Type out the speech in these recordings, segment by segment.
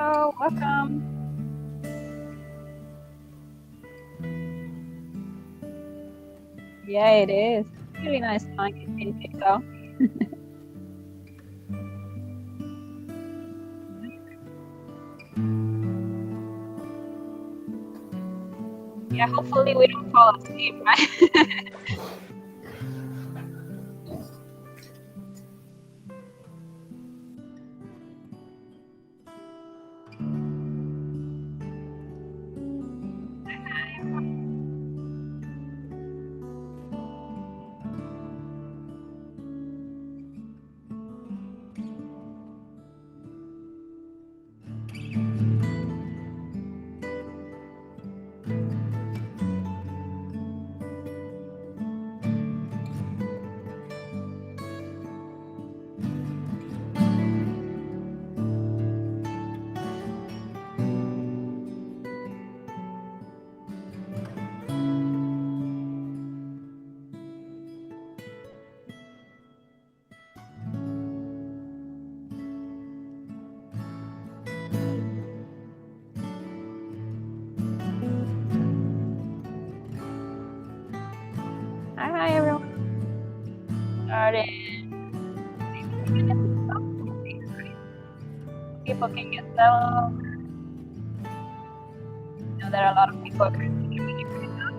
Hello, welcome. Yeah, it is. Really nice time in TikTok. Yeah, hopefully we don't fall asleep, right? Hi, everyone. Started. People can get settled. You know, there are a lot of people currently joining right now.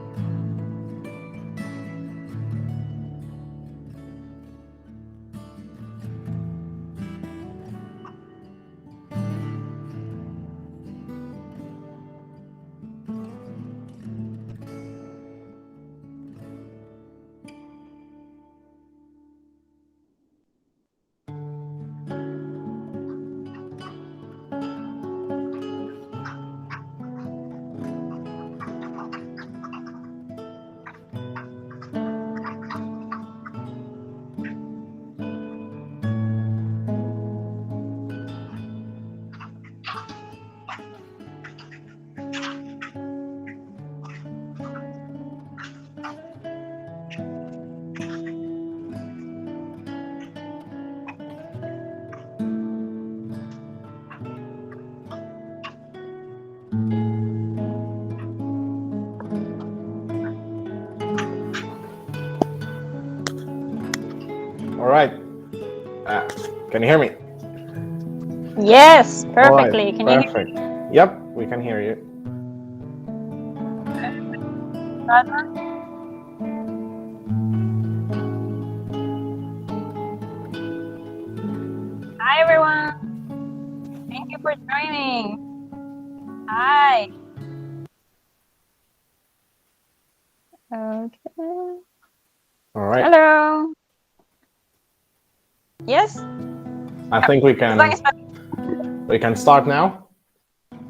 All right. Can you hear me? Yes, perfectly. All right, Can you hear perfect. Yep, we can hear you. me? Hi, everyone. Thank you for joining. Hi. Okay. All right. Hello. Yes. I think we can start now.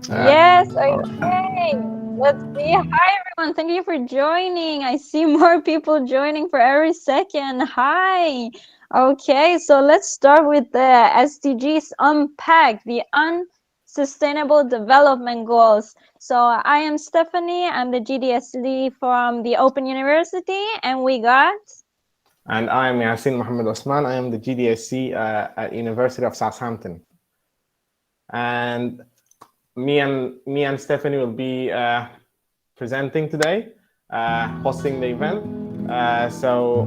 Yes. All right. Okay. Let's see. Hi, everyone. Thank you for joining. I see more people joining for every second. Hi. Okay. So let's start with the SDGs UNpacked, the Sustainable Development Goals. So I am Stephanie. I'm the GDSD from the Open University, and we got. And I am Yasin Mohammed Osman. I am the GDSC at University of Southampton. And me and Stephanie will be presenting today, hosting the event. So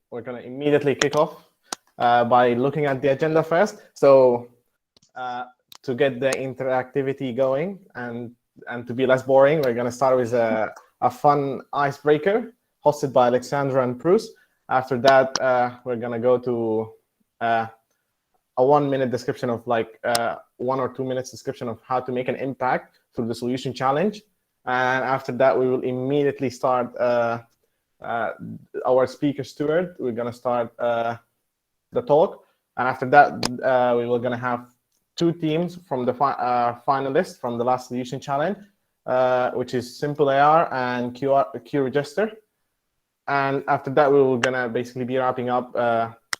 we're gonna immediately kick off by looking at the agenda first. So to get the interactivity going and to be less boring, we're gonna start with a fun icebreaker hosted by Alexandra and Bruce. After that, we're gonna go to a 1 minute description of 1 or 2 minutes description of how to make an impact through the Solution Challenge. And after that, we will immediately start our speaker, Stuart. We're gonna start the talk. And after that, we were gonna have 2 teams from the finalists from the last Solution Challenge, which is Simple AR and QRegister. And after that, we were gonna basically be wrapping up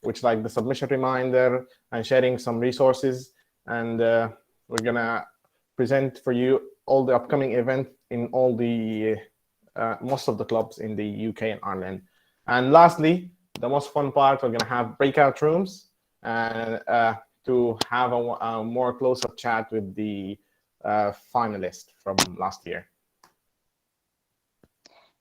which the submission reminder and sharing some resources. And we're gonna present for you all the upcoming events in all the most of the clubs in the UK and Ireland. And lastly, the most fun part, we're gonna have breakout rooms and to have a more close-up chat with the finalist from last year.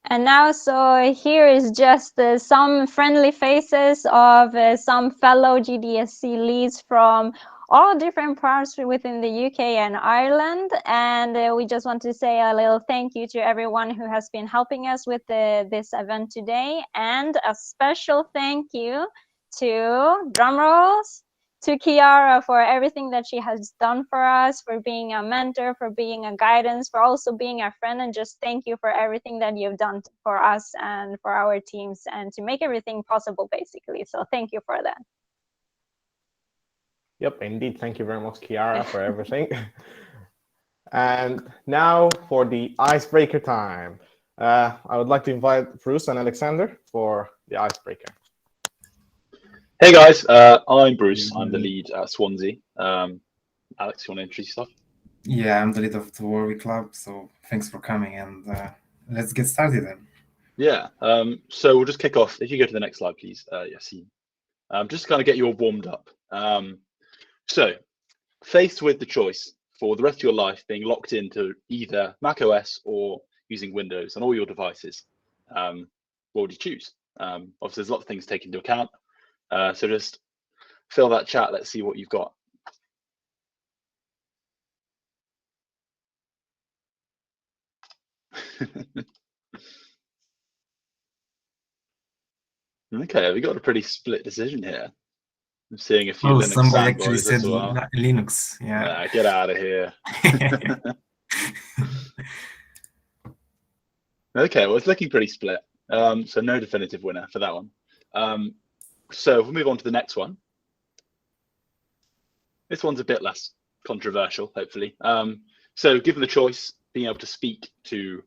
And now, so here is just some friendly faces of some fellow GDSC leads from all different parts within the UK and Ireland. And we just want to say a little thank you to everyone who has been helping us with this event today. And a special thank you to, drum rolls, to Kiara for everything that she has done for us, for being a mentor, for being a guidance, for also being a friend, and just thank you for everything that you've done for us and for our teams and to make everything possible, basically. So thank you for that. Yep, indeed. Thank you very much, Kiara, for everything. And now for the icebreaker time. I would like to invite Bruce and Alexander for the icebreaker. Hey guys, I'm Bruce. I'm the lead at Swansea. Alex, you want to introduce yourself? Yeah, I'm the lead of the Warwick Club, so thanks for coming, and let's get started then. Yeah, so we'll just kick off. If you go to the next slide, please, Yassine. Just to kind of get you all warmed up. So, faced with the choice for the rest of your life being locked into either macOS or using Windows on all your devices, what would you choose? Obviously, there's a lot of things to take into account. So just fill that chat. Let's see what you've got. Okay, we got a pretty split decision here. I'm seeing a few Linux somebody actually fanboys said as well. Linux. Yeah. Nah, get out of here. Okay, well, it's looking pretty split. So no definitive winner for that one. So if we move on to the next one. This one's a bit less controversial, hopefully. So given the choice, being able to speak to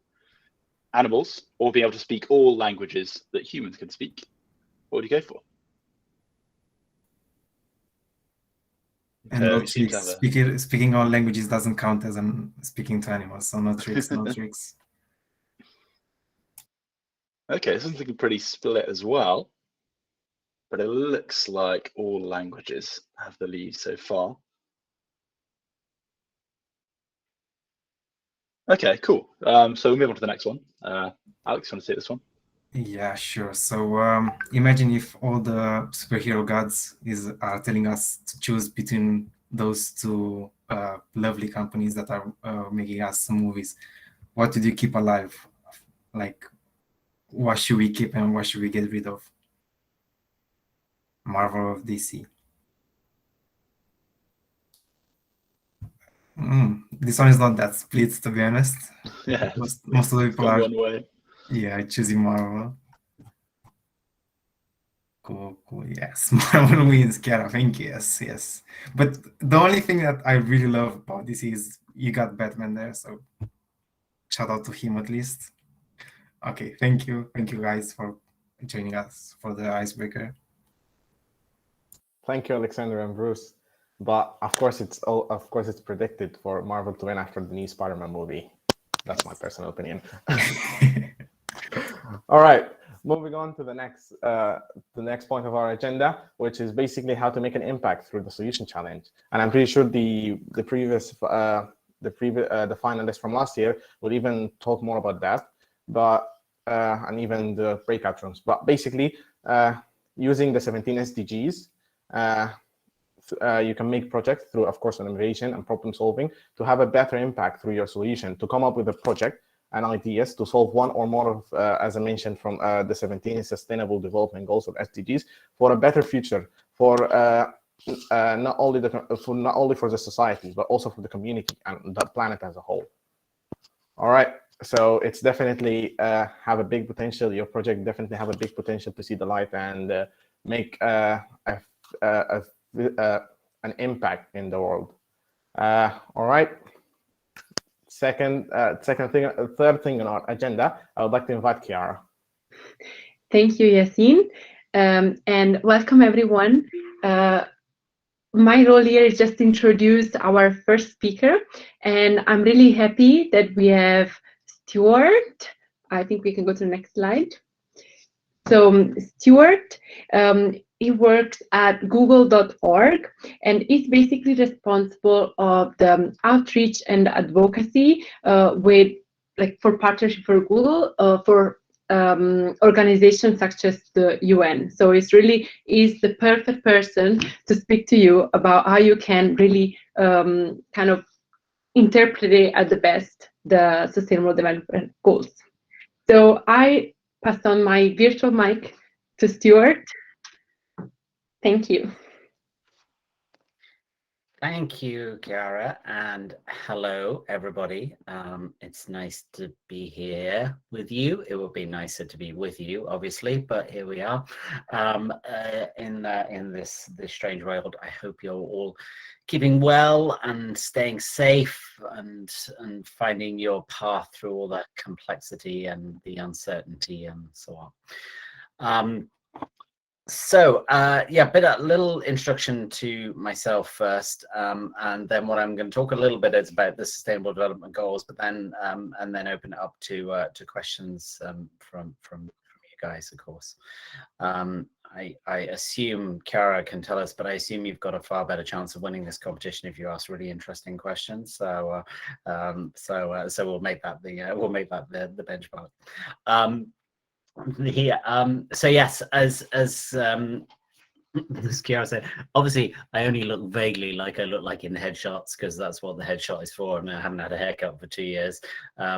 animals or being able to speak all languages that humans can speak, what would you go for? And no tricks. Speaking all languages doesn't count as speaking to animals, so no tricks, no tricks. Okay, this one's looking pretty split as well. But it looks like all languages have the lead so far. Okay, cool. So we'll move on to the next one. Alex, you want to take this one? Yeah, sure. So imagine if all the superhero gods are telling us to choose between those two lovely companies that are making us movies. What did you keep alive? Like, what should we keep and what should we get rid of? Marvel or DC? This one is not that split, to be honest. Yeah, most of the people are one way. Yeah, choosing Marvel. Cool. Yes, Marvel wins. Kiara, thank you. Yes. But the only thing that I really love about this is you got Batman there, so shout out to him at least. Okay, thank you guys for joining us for the icebreaker. Thank you, Alexander and Bruce. But of course, it's predicted for Marvel to win after the new Spider-Man movie. That's my personal opinion. All right, moving on to the next point of our agenda, which is basically how to make an impact through the Solution Challenge. And I'm pretty sure the finalists from last year will even talk more about that, but and even the breakout rooms. But basically, using the 17 SDGs, you can make projects through, of course, innovation and problem solving to have a better impact through your solution, to come up with a project and ideas to solve one or more of, as I mentioned, from the 17 Sustainable Development Goals or SDGs for a better future, for not only for the society, but also for the community and the planet as a whole. All right, so it's definitely have a big potential. Your project definitely have a big potential to see the light and make an impact in the world. All right. Third thing on our agenda, I would like to invite Kiara. Thank you, Yassine, and welcome everyone. My role here is just to introduce our first speaker, and I'm really happy that we have Stuart. I think we can go to the next slide. So Stuart he works at google.org, and is basically responsible of the outreach and advocacy with for partnership for Google for organizations such as the UN. So it's really is the perfect person to speak to you about how you can really kind of interpret it at the best the Sustainable Development Goals. So I pass on my virtual mic to Stuart. Thank you. Thank you, Chiara, and hello, everybody. It's nice to be here with you. It would be nicer to be with you, obviously, but here we are in this strange world. I hope you're all keeping well and staying safe and finding your path through all that complexity and the uncertainty and so on. So yeah, a little introduction to myself first, and then what I'm going to talk a little bit is about the Sustainable Development Goals, but then and then open it up to questions from you guys, of course. I assume Chiara can tell us, but I assume you've got a far better chance of winning this competition if you ask really interesting questions. So so we'll make that the benchmark. So yes, as Chiara said, obviously I only look vaguely like I look like in the headshots because that's what the headshot is for, and I haven't had a haircut for 2 years. Yeah,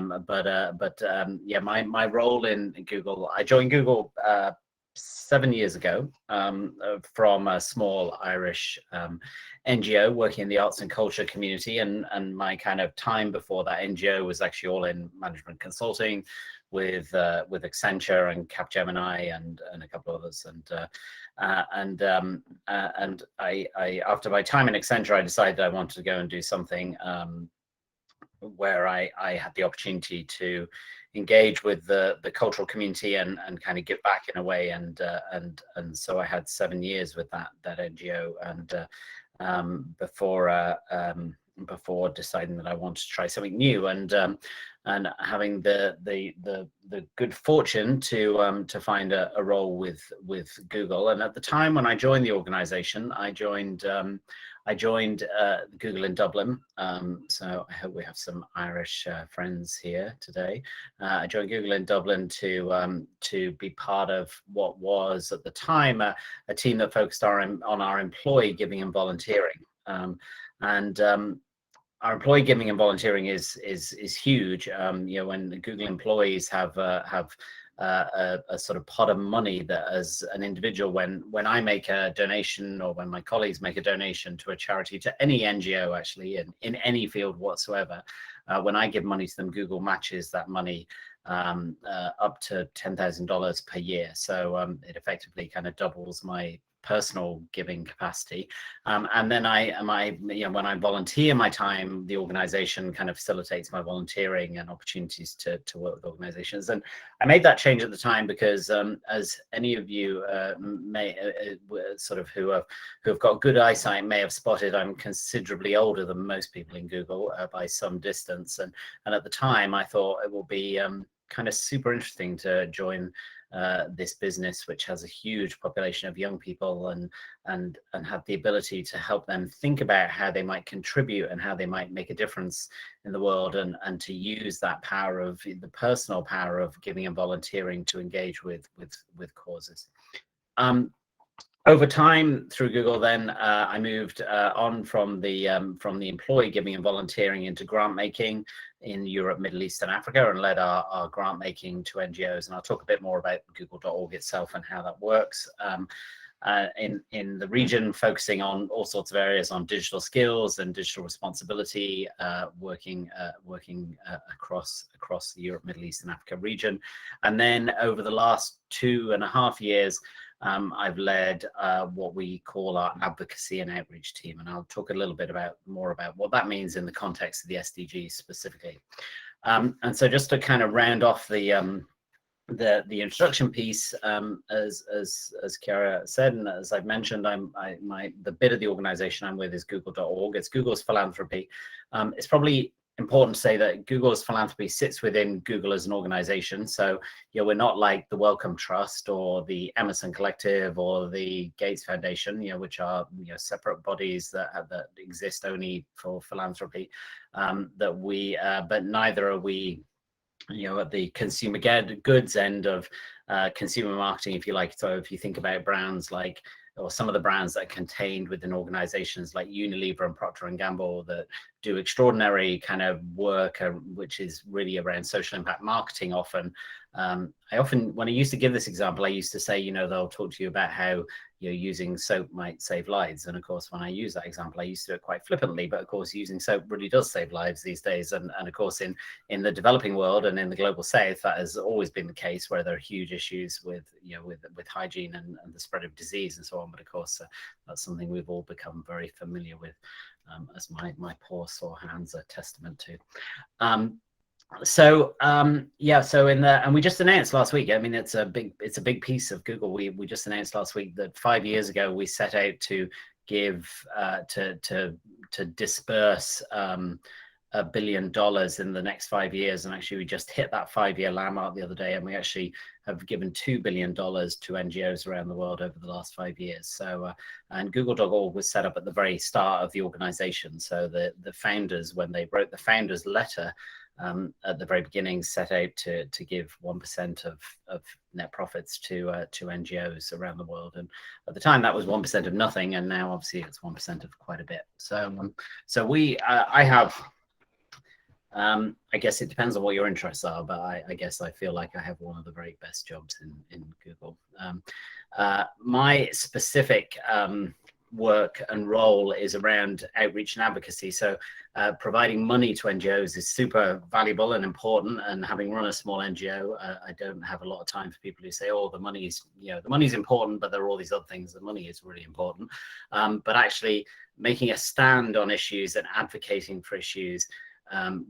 my role in Google, I joined Google 7 years ago from a small Irish NGO working in the arts and culture community, and my kind of time before that NGO was actually all in management consulting with Accenture and Capgemini and a couple of others, and I after my time in Accenture, I decided I wanted to go and do something where I had the opportunity to engage with the cultural community and kind of give back in a way, and so I had 7 years with that NGO, and before deciding that I wanted to try something new, and having the good fortune to find a role with Google. And at the time when I joined the organization, I joined Google in Dublin. So I hope we have some Irish friends here today. I joined Google in Dublin to be part of what was at the time a team that focused on our employee giving and volunteering. Our employee giving and volunteering is huge. You know, when Google employees have a sort of pot of money that, as an individual, when I make a donation or when my colleagues make a donation to a charity, to any NGO actually in any field whatsoever, when I give money to them, Google matches that money up to $10,000 per year. So it effectively kind of doubles my personal giving capacity, and then when I volunteer my time, the organization kind of facilitates my volunteering and opportunities to work with organizations. And I made that change at the time because, as any of you may sort of who have got good eyesight may have spotted, I'm considerably older than most people in Google by some distance, and at the time I thought it will be kind of super interesting to join this business, which has a huge population of young people, and have the ability to help them think about how they might contribute and how they might make a difference in the world, and to use that power of the personal power of giving and volunteering to engage with causes. Over time through Google, then I moved on from the employee giving and volunteering into grant making in Europe, Middle East, and Africa, and led our grant making to NGOs. And I'll talk a bit more about google.org itself and how that works in the region, focusing on all sorts of areas on digital skills and digital responsibility, working across the Europe, Middle East, and Africa region. And then over the last 2.5 years, I've led what we call our advocacy and outreach team, and I'll talk a little bit more about what that means in the context of the SDGs specifically. And so just to kind of round off the introduction piece, as Chiara said, and as I've mentioned, the bit of the organization I'm with is google.org. It's Google's philanthropy. It's probably important to say that Google's philanthropy sits within Google as an organization. So, we're not like the Wellcome Trust or the Emerson Collective or the Gates Foundation, which are separate bodies that exist only for philanthropy. But neither are we, at the consumer goods end of consumer marketing, if you like. So if you think about brands like, or some of the brands that are contained within organizations like Unilever and Procter & Gamble that do extraordinary kind of work, which is really around social impact marketing often. When I used to give this example, I used to say, they'll talk to you about how using soap might save lives. And of course, when I use that example, I used to do it quite flippantly, but of course, using soap really does save lives these days. And of course, in the developing world and in the global south, that has always been the case, where there are huge issues with hygiene and the spread of disease and so on. But of course, that's something we've all become very familiar with, as my poor sore hands are testament to. And we just announced last week, I mean, it's a big piece of Google. We just announced last week that 5 years ago we set out to give to disperse $1 billion in the next 5 years, and actually we just hit that 5-year landmark the other day, and we actually have given $2 billion to NGOs around the world over the last 5 years. So and Google.org was set up at the very start of the organization. So the founders, when they wrote the founders letter at the very beginning, set out to give 1% of net profits to NGOs around the world. And at the time that was 1% of nothing, and now obviously it's 1% of quite a bit. So I have, I guess it depends on what your interests are, but I guess I feel like I have one of the very best jobs in Google. My specific work and role is around outreach and advocacy. So providing money to NGOs is super valuable and important. And having run a small NGO, I don't have a lot of time for people who say, oh, the money's important, but there are all these other things. The money is really important. But actually making a stand on issues and advocating for issues,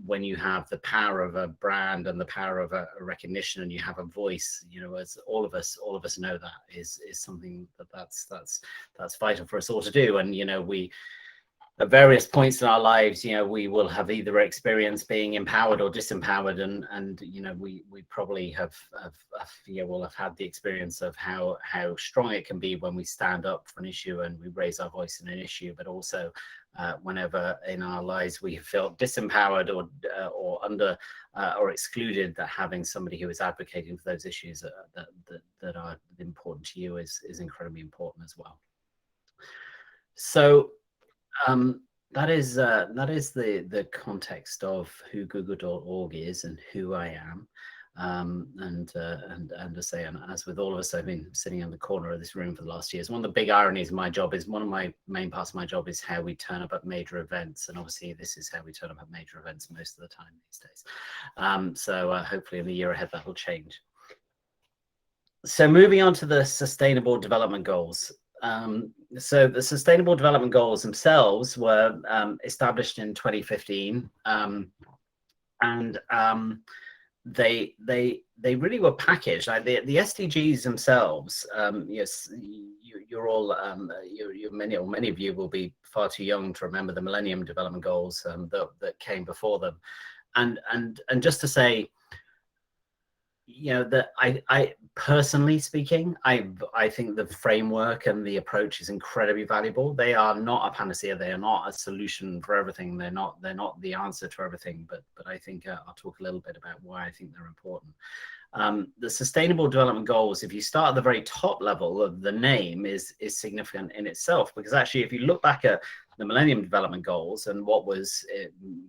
when you have the power of a brand and the power of a recognition, and you have a voice, as all of us know, that is something that's vital for us all to do. And we, at various points in our lives, we will have either experienced being empowered or disempowered, and we probably will have had the experience of how strong it can be when we stand up for an issue and we raise our voice in an issue, but also whenever in our lives we feel disempowered or under or excluded, that having somebody who is advocating for those issues that are important to you is incredibly important as well. So that is the context of who Google.org is and who I am. And to say, and as with all of us, I've been sitting in the corner of this room for the last years. One of the big ironies of my job is, one of my main parts of my job is how we turn up at major events, and obviously this is how we turn up at major events most of the time these days. So hopefully in the year ahead that will change. So moving on to the Sustainable Development Goals. So the Sustainable Development Goals themselves were established in 2015, and they really were packaged. Like the SDGs themselves. Yes, you're all many of you will be far too young to remember the Millennium Development Goals that came before them, and just to say, that I personally speaking, I think the framework and the approach is incredibly valuable. They are not a panacea. They are not a solution for everything. They're not the answer to everything. But I think I'll talk a little bit about why I think they're important. The Sustainable Development Goals, if you start at the very top level of the name, is significant in itself, because actually, if you look back at the Millennium Development Goals and what was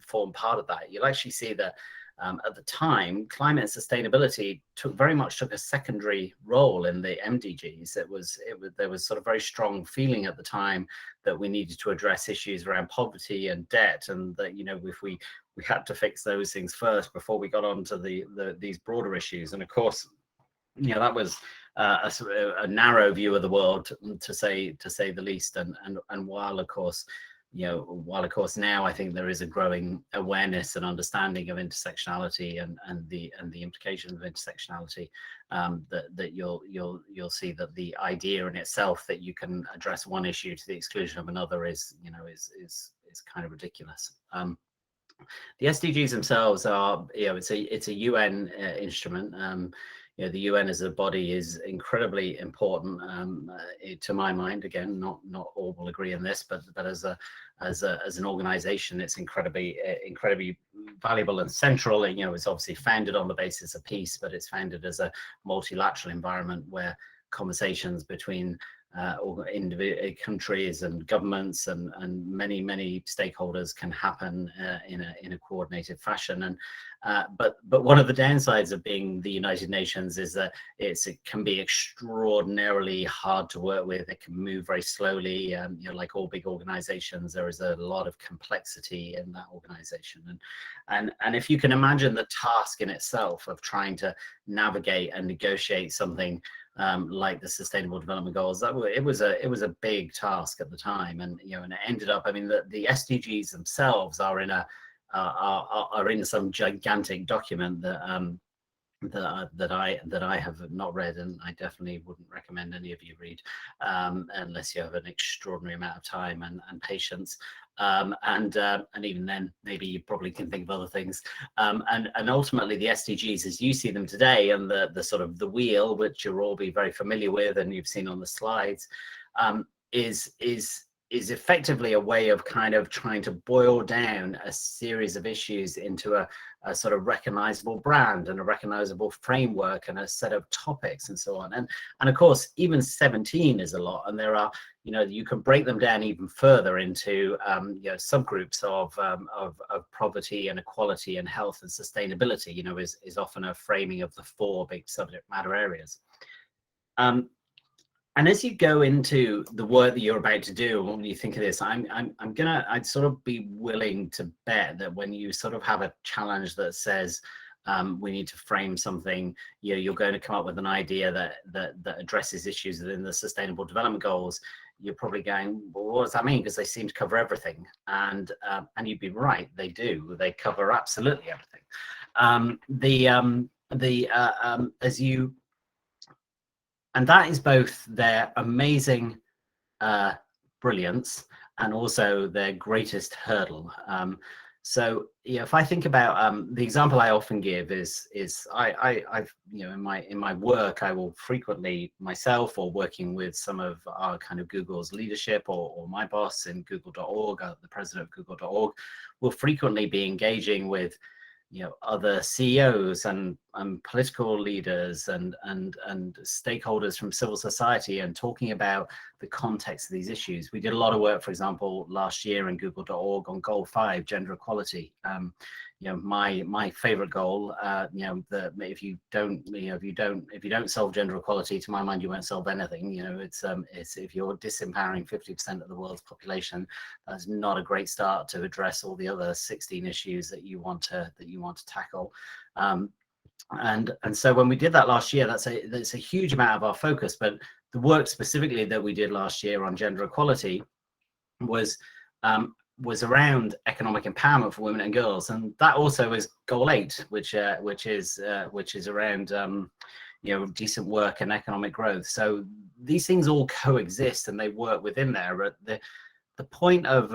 formed part of that, you'll actually see that at the time, climate and sustainability very much took a secondary role in the MDGs. There was sort of very strong feeling at the time that we needed to address issues around poverty and debt, and that if we had to fix those things first before we got on to these broader issues. And of course, that was a narrow view of the world, to say the least. And while of course now I think there is a growing awareness and understanding of intersectionality and the implications of intersectionality, that you'll see that the idea in itself that you can address one issue to the exclusion of another is kind of ridiculous. The SDGs themselves are, it's a UN instrument. The UN as a body is incredibly important to my mind. Again, not all will agree on this, but as an organization, it's incredibly valuable and central. And it's obviously founded on the basis of peace, but it's founded as a multilateral environment where conversations between individual countries and governments and many stakeholders can happen in a coordinated fashion. And but one of the downsides of being the United Nations is that it can be extraordinarily hard to work with. It can move very slowly. Like all big organizations, there is a lot of complexity in that organization. And if you can imagine the task in itself of trying to navigate and negotiate something like the Sustainable Development Goals, it was a big task at the time, and and it ended up. I mean, the SDGs themselves are in some gigantic document that that I have not read, and I definitely wouldn't recommend any of you read unless you have an extraordinary amount of time and patience. And even then, maybe you probably can think of other things. And ultimately, the SDGs, as you see them today, and the sort of the wheel, which you'll all be very familiar with, and you've seen on the slides, is effectively a way of kind of trying to boil down a series of issues into a sort of recognizable brand and a recognizable framework and a set of topics and so on. And of course, even 17 is a lot, and there are, you can break them down even further into subgroups of poverty and equality and health and sustainability. Is often a framing of the 4 big subject matter areas. And as you go into the work that you're about to do, when you think of this, I'd sort of be willing to bet that when you sort of have a challenge that says we need to frame something, you're going to come up with an idea that addresses issues within the Sustainable Development Goals. You're probably going, well, what does that mean? Because they seem to cover everything, and you'd be right, they do. They cover absolutely everything. And that is both their amazing brilliance and also their greatest hurdle. So if I think about the example I often give is I've in my work, I will frequently myself, or working with some of our kind of Google's leadership, or my boss in google.org, the president of google.org, will frequently be engaging with other CEOs and political leaders and stakeholders from civil society, and talking about the context of these issues. We did a lot of work, for example, last year in google.org on goal 5, gender equality. My favorite goal, that if you don't solve gender equality, to my mind, you won't solve anything. It's if you're disempowering 50% of the world's population, that's not a great start to address all the other 16 issues that you want to tackle. And so when we did that last year, that's a huge amount of our focus. But the work specifically that we did last year on gender equality was around economic empowerment for women and girls, and that also is goal 8, which is around decent work and economic growth. So these things all coexist and they work within there. But the point of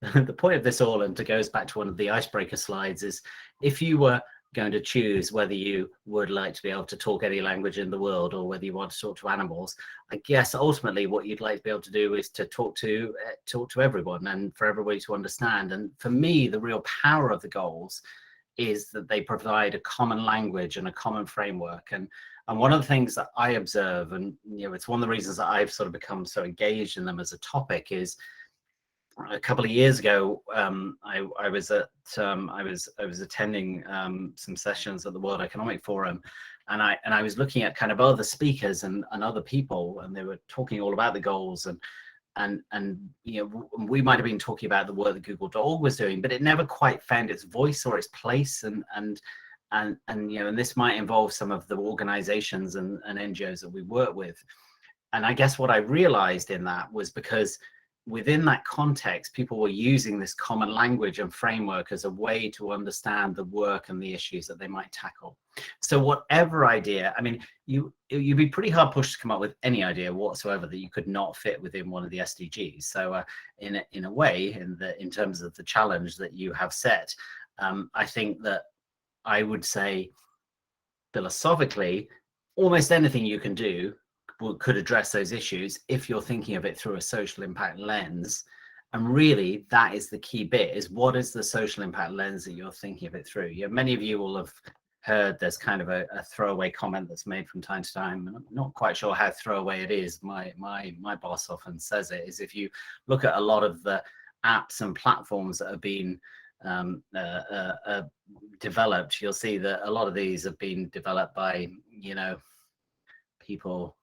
the point of this all, and it goes back to one of the icebreaker slides, is if you were going to choose whether you would like to be able to talk any language in the world, or whether you want to talk to animals, I guess ultimately what you'd like to be able to do is to talk to everyone, and for everybody to understand. And for me, the real power of the goals is that they provide a common language and a common framework. And one of the things that I observe, and it's one of the reasons that I've sort of become so engaged in them as a topic, is a couple of years ago, I was attending some sessions at the World Economic Forum, and I was looking at kind of other speakers and other people, and they were talking all about the goals, and we might have been talking about the work that Google.org was doing, but it never quite found its voice or its place, and this might involve some of the organizations and NGOs that we work with. And I guess what I realized in that was because within that context, people were using this common language and framework as a way to understand the work and the issues that they might tackle. So whatever idea, I mean, you'd be pretty hard pushed to come up with any idea whatsoever that you could not fit within one of the SDGs. So in a way, in terms of the challenge that you have set, I think that I would say philosophically, almost anything you can do could address those issues if you're thinking of it through a social impact lens. And really, that is the key bit, is what is the social impact lens that you're thinking of it through? Many of you will have heard there's kind of a throwaway comment that's made from time to time, and I'm not quite sure how throwaway it is. My boss often says it, is if you look at a lot of the apps and platforms that have been developed, you'll see that a lot of these have been developed by, people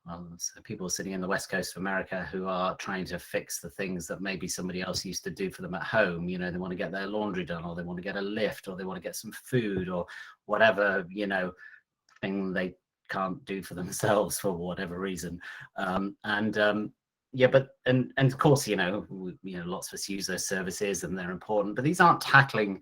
sitting in the West Coast of America who are trying to fix the things that maybe somebody else used to do for them at home. They want to get their laundry done, or they want to get a lift, or they want to get some food, or whatever, thing they can't do for themselves for whatever reason. Yeah, but and of course, lots of us use those services and they're important, but these aren't tackling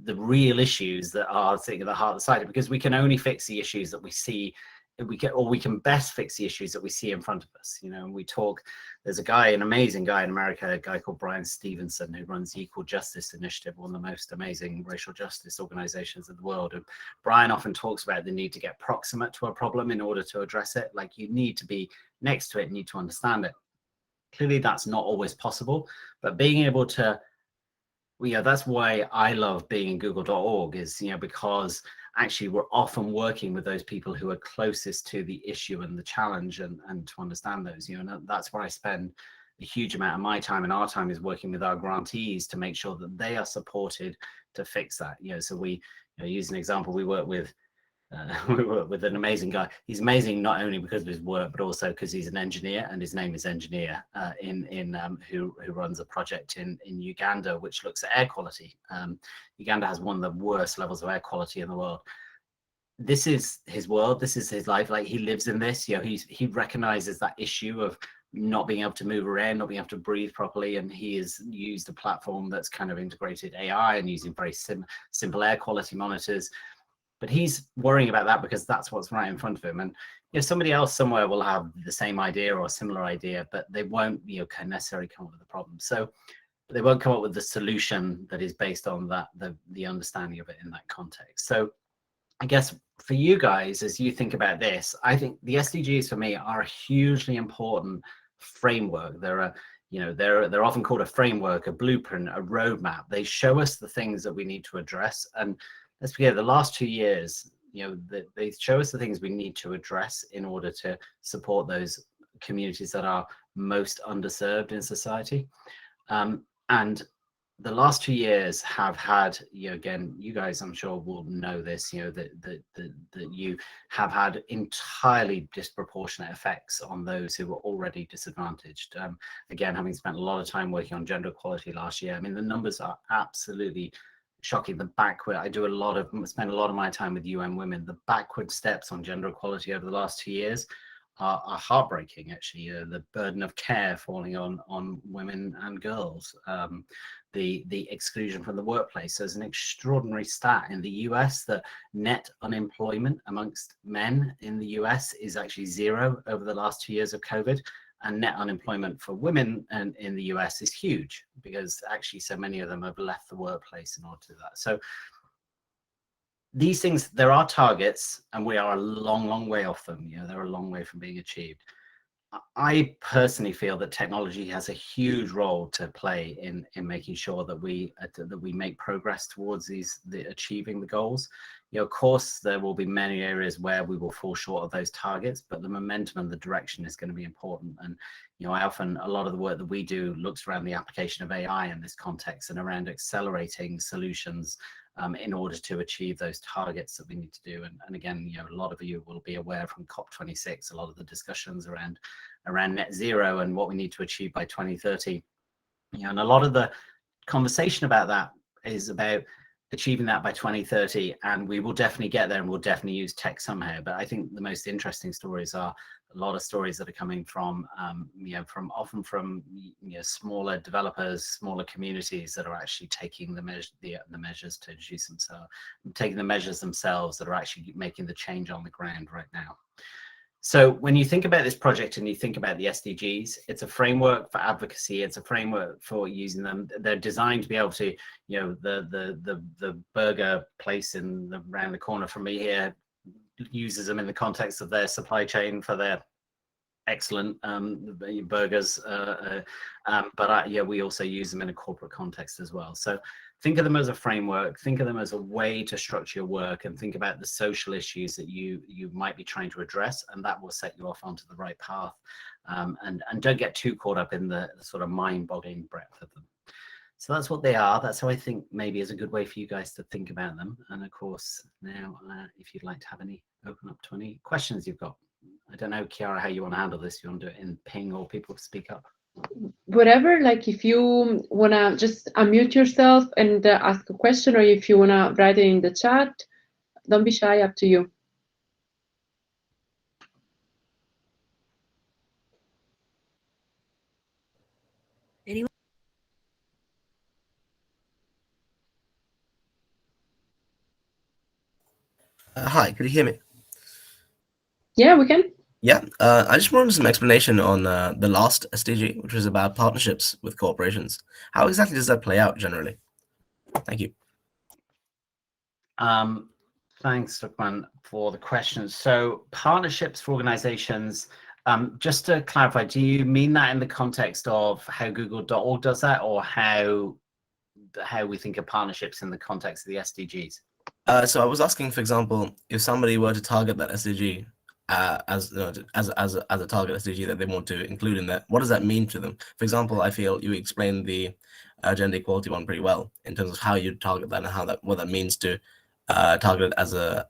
the real issues that are sitting at the heart of society, because we can only fix the issues that we see. We can best fix the issues that we see in front of us. We talk, there's an amazing guy in America, a guy called Brian Stevenson, who runs the Equal Justice Initiative, one of the most amazing racial justice organizations in the world. And Brian often talks about the need to get proximate to a problem in order to address it. Like, you need to be next to it, need to understand it. Clearly that's not always possible, but being able to, that's why I love being in google.org, is, because actually we're often working with those people who are closest to the issue and the challenge, and to understand those, and that's where I spend a huge amount of my time, and our time is working with our grantees to make sure that they are supported to fix that. So we, use an example, we work with an amazing guy. He's amazing not only because of his work, but also because he's an engineer, and his name is Engineer, who runs a project in Uganda, which looks at air quality. Uganda has one of the worst levels of air quality in the world. This is his world. This is his life. Like, he lives in this. He recognizes that issue of not being able to move around, not being able to breathe properly, and he has used a platform that's kind of integrated AI and using very simple air quality monitors. But he's worrying about that because that's what's right in front of him. And somebody else somewhere will have the same idea or a similar idea, but they won't necessarily come up with the problem. So they won't come up with the solution that is based on that, the understanding of it in that context. So I guess for you guys, as you think about this, I think the SDGs for me are a hugely important framework. They're often called a framework, a blueprint, a roadmap. They show us the things that we need to address. And let's be clear, the last 2 years, they show us the things we need to address in order to support those communities that are most underserved in society. And the last 2 years have had, again, you guys, I'm sure will know this, that you have had entirely disproportionate effects on those who were already disadvantaged. Again, having spent a lot of time working on gender equality last year, I mean, the numbers are absolutely shocking. I spend a lot of my time with UN Women. The backward steps on gender equality over the last 2 years are heartbreaking, actually. The burden of care falling on women and girls, the exclusion from the workplace. There's an extraordinary stat in the US that net unemployment amongst men in the US is actually 0 over the last 2 years of COVID. And net unemployment for women in the US is huge, because actually so many of them have left the workplace in order to do that. So these things, there are targets, and we are a long, long way off them. They're a long way from being achieved. I personally feel that technology has a huge role to play in making sure that we make progress towards achieving the goals. Of course, there will be many areas where we will fall short of those targets, but the momentum and the direction is going to be important. And a lot of the work that we do looks around the application of AI in this context, and around accelerating solutions in order to achieve those targets that we need to do. And again, a lot of you will be aware from COP26, a lot of the discussions around net zero and what we need to achieve by 2030. And a lot of the conversation about that is about achieving that by 2030, and we will definitely get there, and we'll definitely use tech somehow. But I think the most interesting stories are a lot of stories that are coming from, often from smaller developers, smaller communities that are actually taking the measures to introduce themselves, taking the measures themselves that are actually making the change on the ground right now. So when you think about this project and you think about the SDGs, it's a framework for advocacy. It's a framework for using them. They're designed to be able to, the burger place around the corner from me here uses them in the context of their supply chain for their excellent burgers. But we also use them in a corporate context as well. So think of them as a framework, think of them as a way to structure your work, and think about the social issues that you might be trying to address, and that will set you off onto the right path. And don't get too caught up in the sort of mind-boggling breadth of them. So that's what they are. That's how I think maybe is a good way for you guys to think about them. And of course, now, if you'd like to have open up to any questions you've got. I don't know, Chiara, how you want to handle this. You want to do it in ping or people speak up? Whatever, like if you want to just unmute yourself and ask a question, or if you want to write it in the chat, don't be shy, up to you. Anyone? Hi, could you hear me? Yeah, we can. Yeah, I just wanted some explanation on the last SDG, which was about partnerships with corporations. How exactly does that play out generally? Thank you. Thanks, Lukman, for the question. So partnerships for organizations, just to clarify, do you mean that in the context of how Google.org does that, or how we think of partnerships in the context of the SDGs? So I was asking, for example, if somebody were to target that SDG as a target SDG that they want to include in that, what does that mean to them? For example, I feel you explained the gender equality one pretty well in terms of how you target that and what that means to target it as a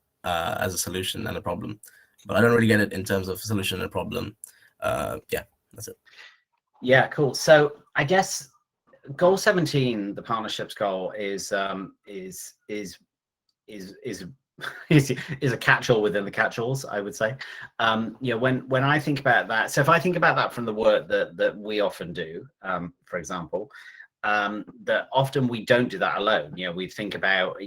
solution and a problem. But I don't really get it in terms of solution and problem. Yeah, that's it. Yeah, cool. So I guess goal 17, the partnerships goal, is a catch-all within the catch-alls, I would say. When I think about that, so if I think about that from the work that we often do, for example, that often we don't do that alone. We think about,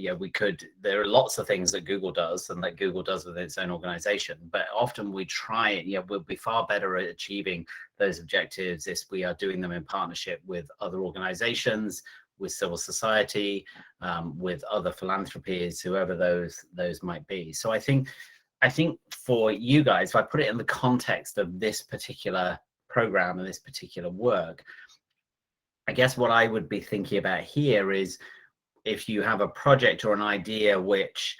there are lots of things that Google does and that Google does with its own organization, but often we try, we'll be far better at achieving those objectives if we are doing them in partnership with other organizations, with civil society, with other philanthropies, whoever those might be. So I think for you guys, if I put it in the context of this particular program and this particular work, I guess what I would be thinking about here is if you have a project or an idea which,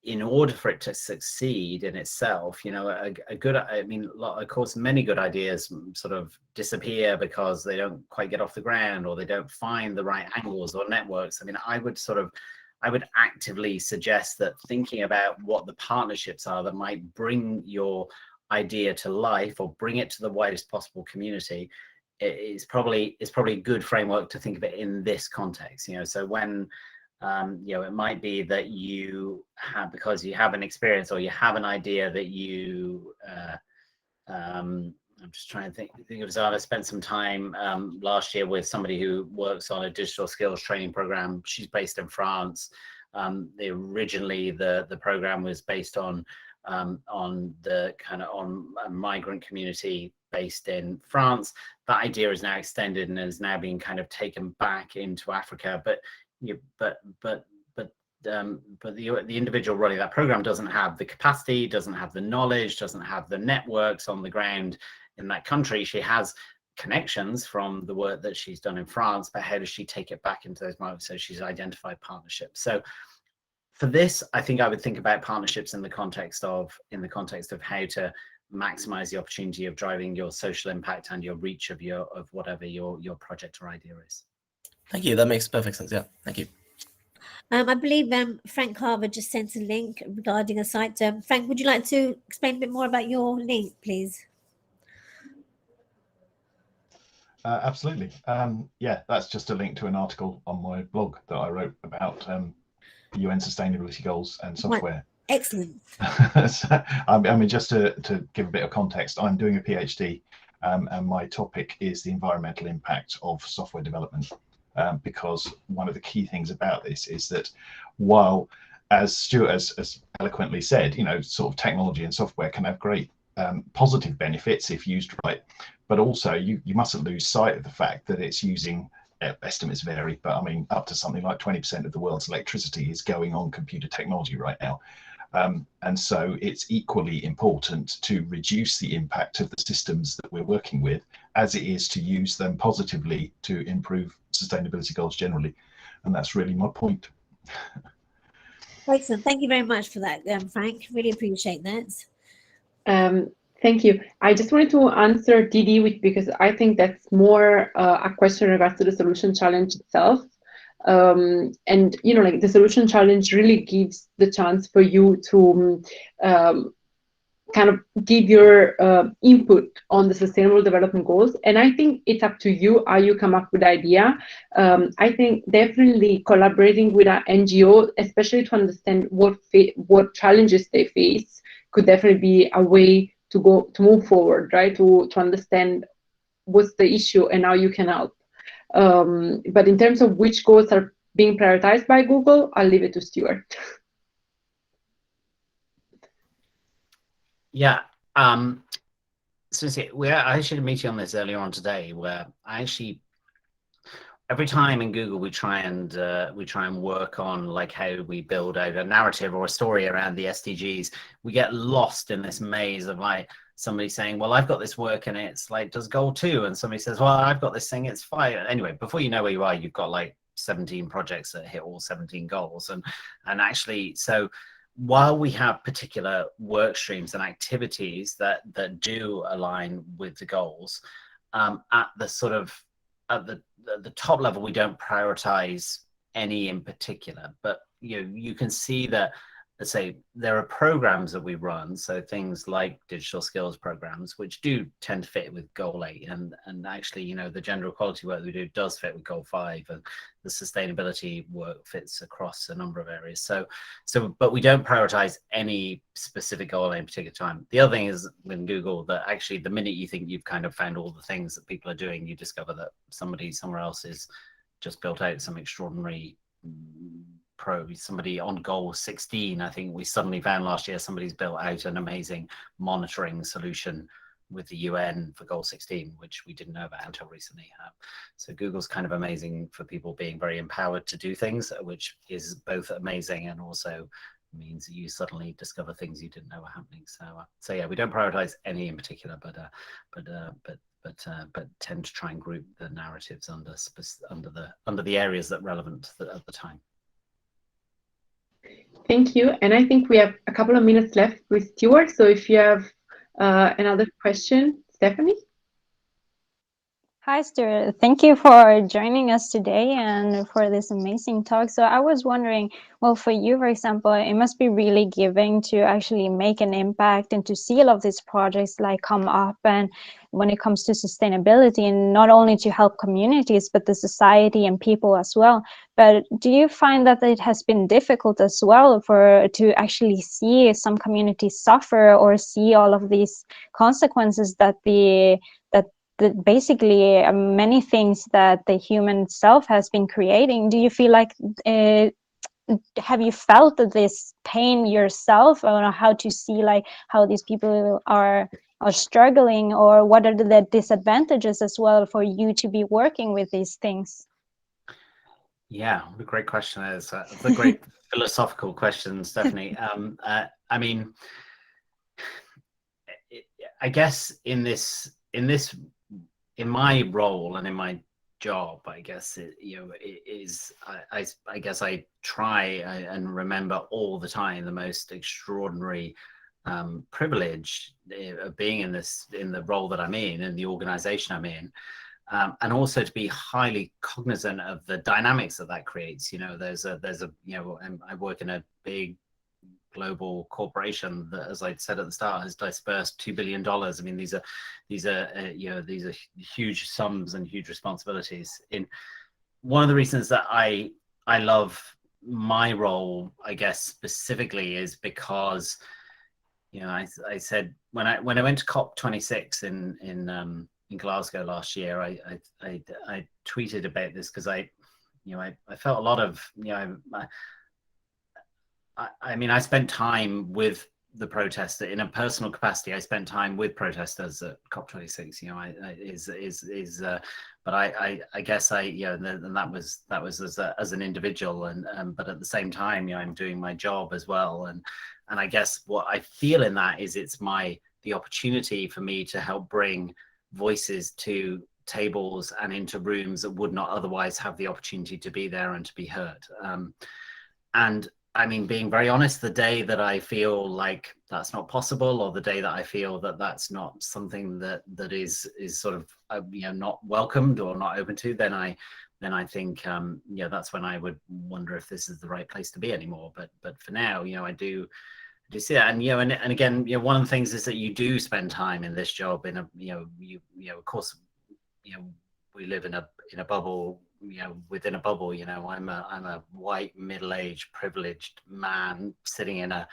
in order for it to succeed in itself, of course, many good ideas sort of disappear because they don't quite get off the ground, or they don't find the right angles or networks. I mean, I would actively suggest that thinking about what the partnerships are that might bring your idea to life or bring it to the widest possible community is probably a good framework to think of it in this context. So when it might be that you have, because you have an experience or you have an idea that you I'm just trying to think of Zara. I spent some time last year with somebody who works on a digital skills training program. She's based in France. Originally the program was based on a migrant community based in France. That idea is now extended and is now being kind of taken back into Africa. But the individual running that program doesn't have the capacity, doesn't have the knowledge, doesn't have the networks on the ground in that country. She has connections from the work that she's done in France, but how does she take it back into those markets? So she's identified partnerships. So for this, I think I would think about partnerships in the context of how to maximize the opportunity of driving your social impact and your reach of whatever your project or idea is. Thank you. That makes perfect sense. Yeah. Thank you. I believe Frank Carver just sent a link regarding a site. Frank, would you like to explain a bit more about your link, please? Absolutely. Yeah, that's just a link to an article on my blog that I wrote about UN Sustainability Goals and software. Excellent. So, I mean, just to give a bit of context, I'm doing a PhD, and my topic is the environmental impact of software development, because one of the key things about this is that while, as Stuart has eloquently said, you know, sort of technology and software can have great positive benefits if used right, but also you mustn't lose sight of the fact that it's using, estimates vary, but I mean up to something like 20% of the world's electricity is going on computer technology right now. And so it's equally important to reduce the impact of the systems that we're working with as it is to use them positively to improve sustainability goals generally. And that's really my point. Excellent. Thank you very much for that, Frank. Really appreciate that. Thank you. I just wanted to answer Didi, because I think that's more a question in regards to the Solution Challenge itself. And you know, like the Solution Challenge really gives the chance for you to kind of give your input on the Sustainable Development Goals. And I think it's up to you how you come up with the idea. I think definitely collaborating with an NGO, especially to understand what challenges they face, could definitely be a way to move forward, right? To understand what's the issue and how you can help. But in terms of which goals are being prioritized by Google, I'll leave it to Stuart. Yeah. So I actually had a meeting on this earlier on today, where every time in Google we try and work on like how we build out a narrative or a story around the SDGs, we get lost in this maze of like somebody saying, well, I've got this work and it's like, does goal 2? And somebody says, well, I've got this thing, it's 5. Anyway, before you know where you are, you've got like 17 projects that hit all 17 goals. And actually, so while we have particular work streams and activities that do align with the goals, at the top level, we don't prioritize any in particular. But you can see that, let's say, there are programs that we run, so things like digital skills programs, which do tend to fit with goal 8, and actually, the gender equality work we do does fit with goal 5, and the sustainability work fits across a number of areas. So but we don't prioritize any specific goal at any particular time. The other thing is with Google that actually the minute you think you've kind of found all the things that people are doing, you discover that somebody somewhere else is just built out some extraordinary somebody on goal 16, I think we suddenly found last year, somebody's built out an amazing monitoring solution with the UN for goal 16, which we didn't know about until recently. So Google's kind of amazing for people being very empowered to do things, which is both amazing and also means that you suddenly discover things you didn't know were happening. So yeah, we don't prioritize any in particular, but tend to try and group the narratives under the areas that are relevant at the time. Thank you. And I think we have a couple of minutes left with Stuart. So if you have another question, Stephanie? Hi, Stuart. Thank you for joining us today and for this amazing talk. So I was wondering, well, for you, for example, it must be really giving to actually make an impact and to see all of these projects like come up, and when it comes to sustainability, and not only to help communities, but the society and people as well. But do you find that it has been difficult as well to actually see some communities suffer or see all of these consequences that basically many things that the human self has been creating? Do you feel like, have you felt this pain yourself, or how to see like how these people are struggling, or what are the disadvantages as well for you to be working with these things? Yeah, what a great question. It's a great philosophical question, Stephanie. I mean, I guess in my role and in my job, I guess I guess I try and remember all the time the most extraordinary privilege of being in the role that I'm in the organization I'm in, and also to be highly cognizant of the dynamics that creates. There's a I work in a big global corporation that, as I said at the start, has dispersed $2 billion. I mean, these are huge sums and huge responsibilities. In one of the reasons that I love my role, I guess, specifically is because, I said when I went to COP26 in Glasgow last year, I tweeted about this because I felt a lot of, I mean, I spent time with the protester in a personal capacity. I spent time with protesters at COP26. But I guess and that was as an individual, and but at the same time, I'm doing my job as well, and I guess what I feel in that is it's the opportunity for me to help bring voices to tables and into rooms that would not otherwise have the opportunity to be there and to be heard. And I mean, being very honest, the day that I feel like that's not possible, or the day that I feel that that's not something that is sort of not welcomed or not open to, then I think that's when I would wonder if this is the right place to be anymore. But for now, I do see that, and and again, one of the things is that you do spend time in this job in a of course, we live in a bubble. Within a bubble, I'm a white, middle-aged, privileged man sitting in a,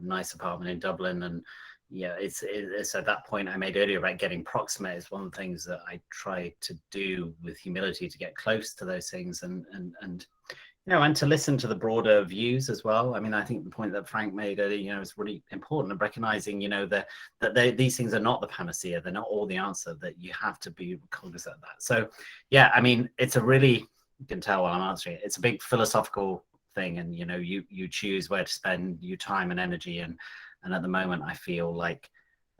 nice apartment in Dublin, and it's at that point I made earlier about getting proximate is one of the things that I try to do with humility, to get close to those things, and to listen to the broader views as well. I mean, I think the point that Frank made earlier, is really important, of recognizing, that these things are not the panacea. They're not all the answer, that you have to be cognizant of that. So, yeah, I mean, it's a really, you can tell while I'm answering it, it's a big philosophical thing. And, you choose where to spend your time and energy. And at the moment, I feel like,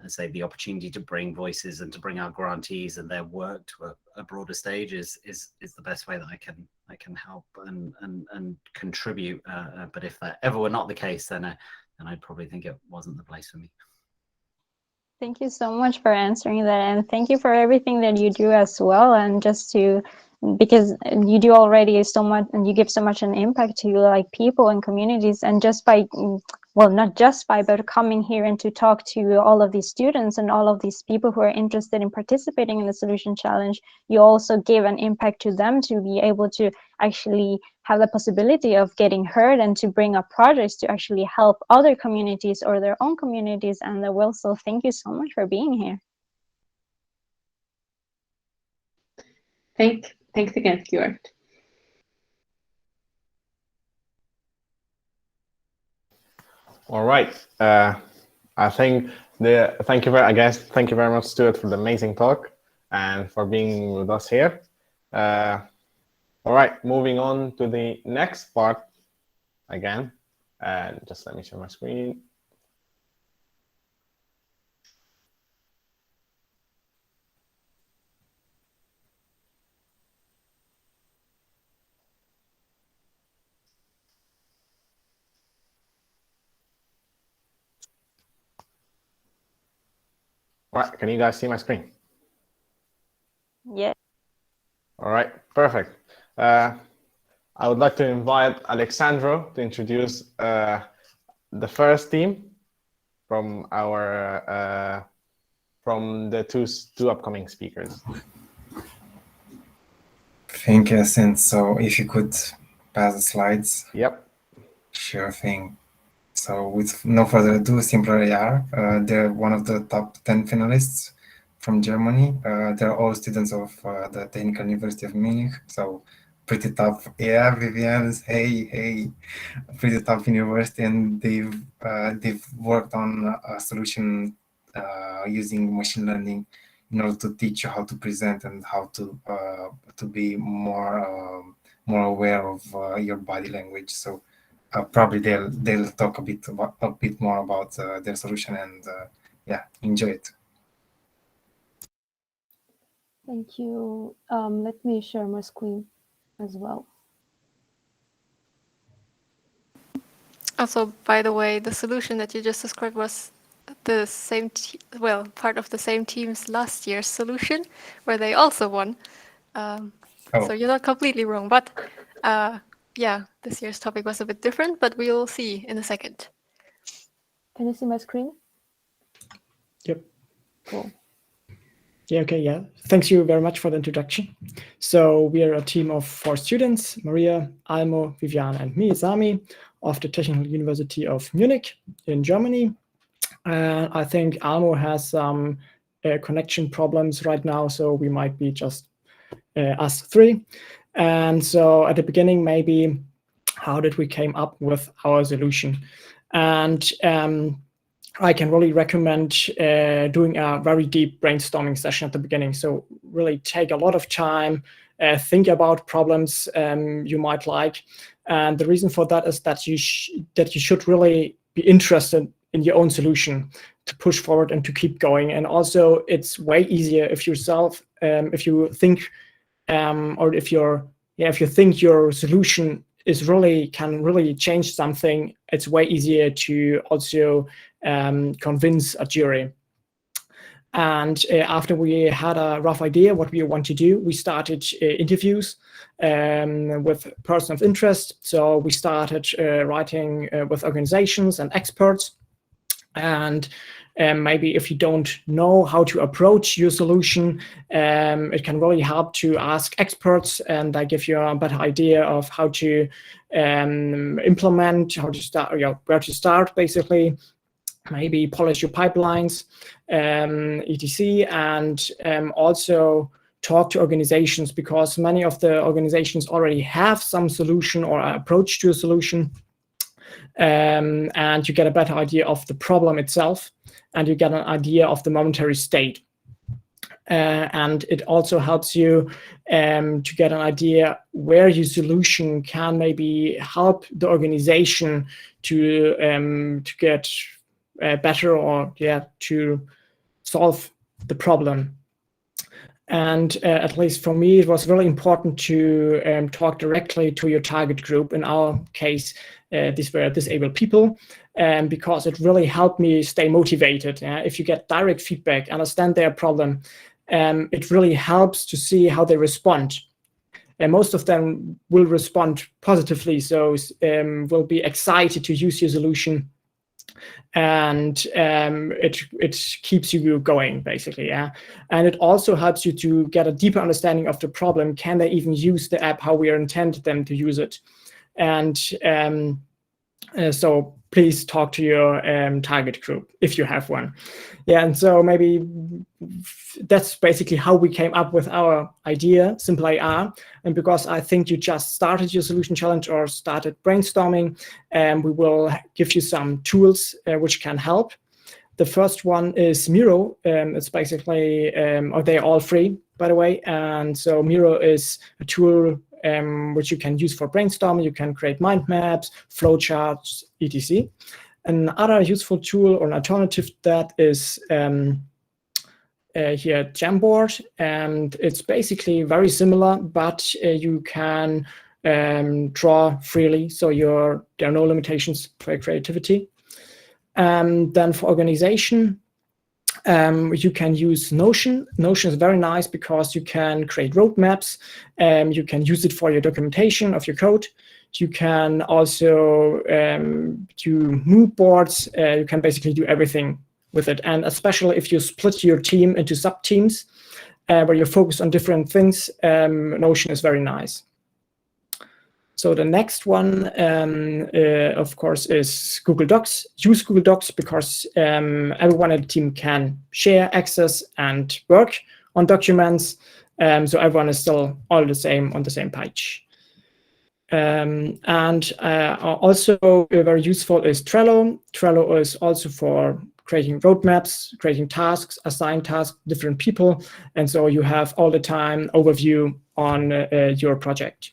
I say, the opportunity to bring voices and to bring our grantees and their work to a broader stage is the best way that I can help and contribute. But if that ever were not the case, then I'd probably think it wasn't the place for me. Thank you so much for answering that, and thank you for everything that you do as well. And because you do already so much, and you give so much an impact to like people and communities, and just by, well, not just by, but coming here and to talk to all of these students and all of these people who are interested in participating in the Solution Challenge, you also give an impact to them to be able to actually have the possibility of getting heard and to bring up projects to actually help other communities or their own communities and the world. So thank you so much for being here. Thanks again, Stuart. All right. I think thank you very much, Stuart, for the amazing talk and for being with us here. All right, moving on to the next part again. And just let me share my screen. All right, can you guys see my screen? Yeah. All right, perfect. I would like to invite Alexandro to introduce the first team from our from the two upcoming speakers. Thank you, Yasin. So if you could pass the slides. Yep. Sure thing. So with no further ado, Simpler AR, they're one of the top 10 finalists from Germany. They're all students of the Technical University of Munich. So pretty tough. Yeah, Vivian's, hey, pretty tough university, and they've worked on a solution using machine learning in order to teach you how to present and how to be more aware of your body language. So probably they'll talk a bit more about their solution, and yeah, enjoy it. Thank you. Let me share my screen as well. Also, by the way, the solution that you just described was the same, part of the same team's last year's solution, where they also won. So you're not completely wrong, but yeah, this year's topic was a bit different, but we'll see in a second. Can you see my screen? Yep. Cool. Yeah, okay, yeah. Thanks you very much for the introduction. So we are a team of 4 students, Maria, Almo, Vivian, and me, Sami, of the Technical University of Munich in Germany. I think Almo has some connection problems right now, so we might be just us 3. And so at the beginning, maybe how did we came up with our solution? And I can really recommend doing a very deep brainstorming session at the beginning. So really take a lot of time, think about problems you might like. And the reason for that is that you should really be interested in your own solution to push forward and to keep going. And also it's way easier if if you think or if you think your solution can really change something, it's way easier to also convince a jury. And after we had a rough idea what we want to do, we started interviews with persons of interest. So we started writing with organizations and experts. And maybe if you don't know how to approach your solution, it can really help to ask experts, and they give you a better idea of how to implement, how to start, where to start, basically. Maybe polish your pipelines, etc. And also talk to organizations, because many of the organizations already have some solution or approach to a solution. And you get a better idea of the problem itself, and you get an idea of the momentary state. And it also helps you to get an idea where your solution can maybe help the organization to get better, or to solve the problem. And at least for me, it was really important to talk directly to your target group. In our case, these were disabled people, because it really helped me stay motivated. If you get direct feedback, understand their problem, it really helps to see how they respond. And most of them will respond positively, so will be excited to use your solution. And it keeps you going, basically. And it also helps you to get a deeper understanding of the problem. Can they even use the app how we intended them to use it? And so please talk to your target group if you have one. And so maybe that's basically how we came up with our idea, Simple AR. And because I think you just started your solution challenge or started brainstorming, we will give you some tools which can help. The first one is Miro. It's basically, they're all free, by the way. And so Miro is a tool which you can use for brainstorming. You can create mind maps, flowcharts, etc. Another useful tool or an alternative to that is here Jamboard, and it's basically very similar, but you can draw freely, so there are no limitations for creativity. Then for organization, you can use Notion. Notion is very nice because you can create roadmaps. You can use it for your documentation of your code. You can also do mood boards. You can basically do everything with it. And especially if you split your team into sub-teams where you focus on different things, Notion is very nice. So the next one, of course, is Google Docs. Use Google Docs because everyone at the team can share, access, and work on documents. So everyone is still all the same on the same page. And also very useful is Trello. Trello is also for creating roadmaps, creating tasks, assign tasks, different people. And so you have all the time overview on your project.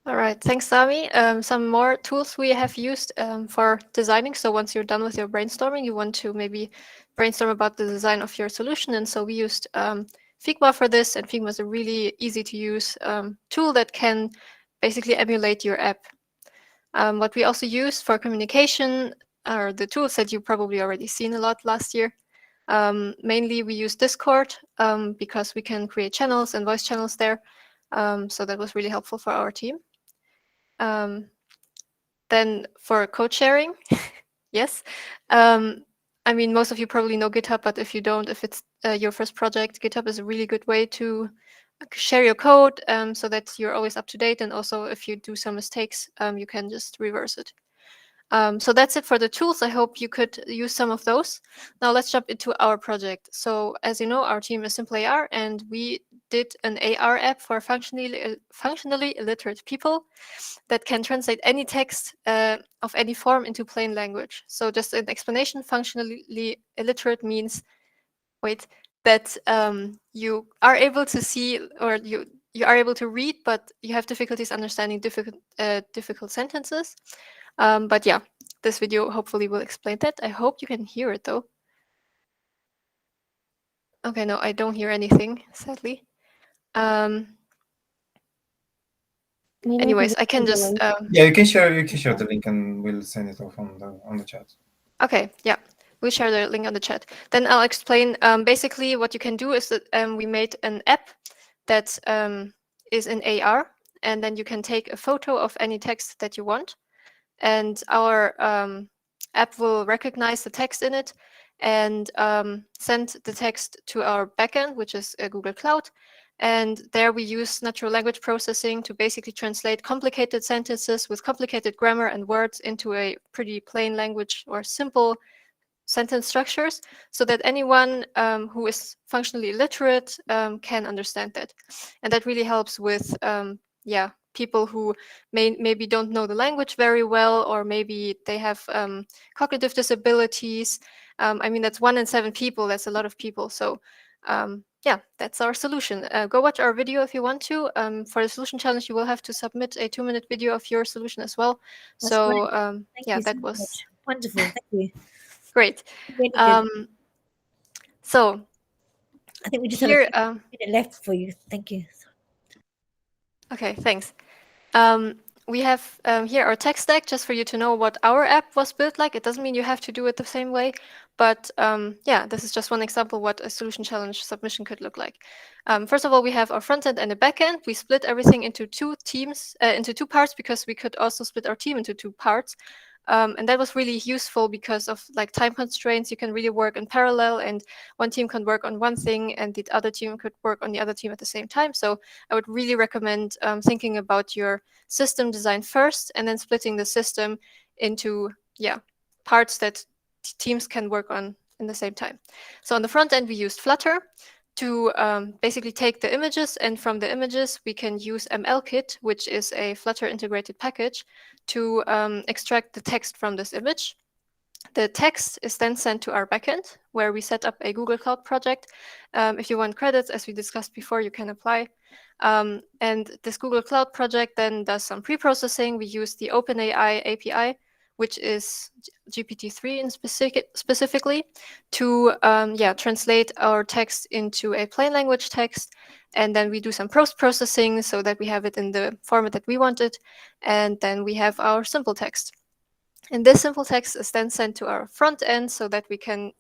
All right, thanks, Sami. Some more tools we have used for designing. So once you're done with your brainstorming, you want to maybe brainstorm about the design of your solution. And so we used Figma for this, and Figma is a really easy to use tool that can basically emulate your app. What we also use for communication are the tools that you probably already seen a lot last year. Mainly we use Discord because we can create channels and voice channels there. So that was really helpful for our team. Then for code sharing, yes. I mean, most of you probably know GitHub, but if you don't, if it's your first project, GitHub is a really good way to share your code so that you're always up to date. And also, if you do some mistakes, you can just reverse it. So that's it for the tools. I hope you could use some of those. Now let's jump into our project. So as you know, our team is Simple AR, and we did an AR app for functionally illiterate people that can translate any text of any form into plain language. So just an explanation, functionally illiterate means, that you are able to see, or you are able to read, but you have difficulties understanding difficult sentences. But yeah, this video hopefully will explain that. I hope you can hear it though. Okay, no, I don't hear anything, sadly. Anyways, I can just yeah, you can share the link and we'll send it off on the chat. Okay, yeah, we'll share the link on the chat. Then I'll explain. Basically, what you can do is that we made an app that is in AR, and then you can take a photo of any text that you want, and our app will recognize the text in it and send the text to our backend, which is Google Cloud. And there we use natural language processing to basically translate complicated sentences with complicated grammar and words into a pretty plain language or simple sentence structures, so that anyone who is functionally illiterate can understand that. And that really helps with people who maybe don't know the language very well, or maybe they have cognitive disabilities. I mean, that's 1 in 7 people. That's a lot of people. So yeah, that's our solution. Go watch our video if you want to. For the Solution Challenge, you will have to submit a 2-minute video of your solution as well. That's so yeah, that so was much. Wonderful. Thank you. Great. Really good. So I think we just here, have a minute left for you. Thank you. Okay, thanks. We have here our tech stack, just for you to know what our app was built like. It doesn't mean you have to do it the same way, but yeah, this is just one example what a Solution Challenge submission could look like. First of all, we have our front end and a back end. We split everything into 2 teams, into 2 parts, because we could also split our team into 2 parts. And that was really useful because of like time constraints. You can really work in parallel, and one team can work on one thing and the other team could work on the other team at the same time. So I would really recommend thinking about your system design first, and then splitting the system into parts that teams can work on in the same time. So on the front end, we used Flutter to basically take the images, and from the images we can use MLKit, which is a Flutter integrated package, to extract the text from this image. The text is then sent to our backend, where we set up a Google Cloud project. If you want credits, as we discussed before, you can apply. And this Google Cloud project then does some pre-processing. We use the OpenAI API, which is GPT-3 in specifically, to translate our text into a plain language text. And then we do some post-processing so that we have it in the format that we wanted. And then we have our simple text. And this simple text is then sent to our front end so that we can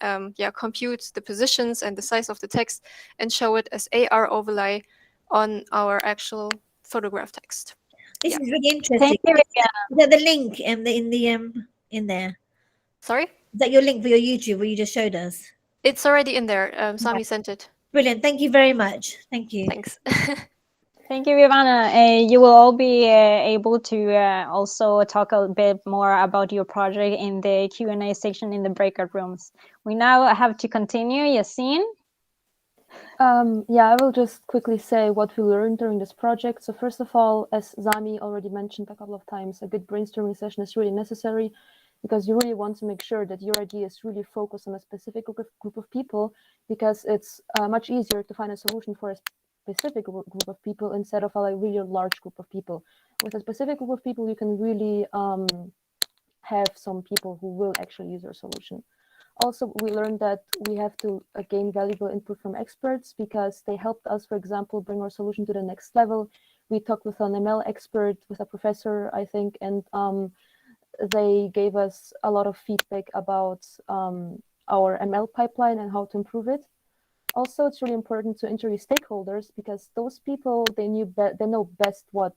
compute the positions and the size of the text and show it as AR overlay on our actual photograph text. This is really interesting. Is that the link in there? Sorry? Is that your link for your YouTube where you just showed us? It's already in there. Sami sent it. Brilliant. Thank you very much. Thank you. Thanks. Thank you, Ivana. You will all be able to also talk a bit more about your project in the Q&A section in the breakout rooms. We now have to continue. Yassine? Yeah, I will just quickly say what we learned during this project. So first of all, as Sami already mentioned a couple of times, a good brainstorming session is really necessary, because you really want to make sure that your idea is really focused on a specific group of people, because it's much easier to find a solution for a specific group of people instead of a really large group of people. With a specific group of people, you can really have some people who will actually use your solution. Also, we learned that we have to gain valuable input from experts, because they helped us, for example, bring our solution to the next level. We talked with an ML expert, with a professor, I think, and they gave us a lot of feedback about our ML pipeline and how to improve it. Also, it's really important to interview stakeholders, because those people, they know best what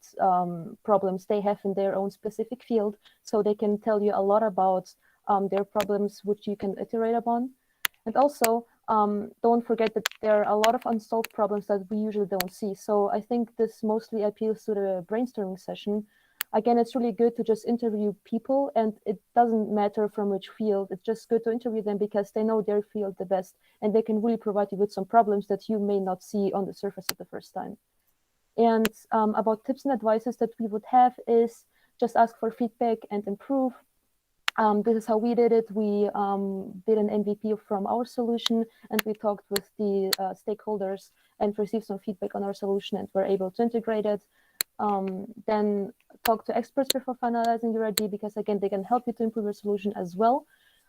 problems they have in their own specific field, so they can tell you a lot about their problems, which you can iterate upon. And also, don't forget that there are a lot of unsolved problems that we usually don't see. So I think this mostly appeals to the brainstorming session. Again, it's really good to just interview people, and it doesn't matter from which field. It's just good to interview them because they know their field the best, and they can really provide you with some problems that you may not see on the surface at the first time. And about tips and advices that we would have is just ask for feedback and improve. This is how we did it. We did an MVP from our solution, and we talked with the stakeholders and received some feedback on our solution, and were able to integrate it. Then talk to experts before finalizing your idea, because again, they can help you to improve your solution as well.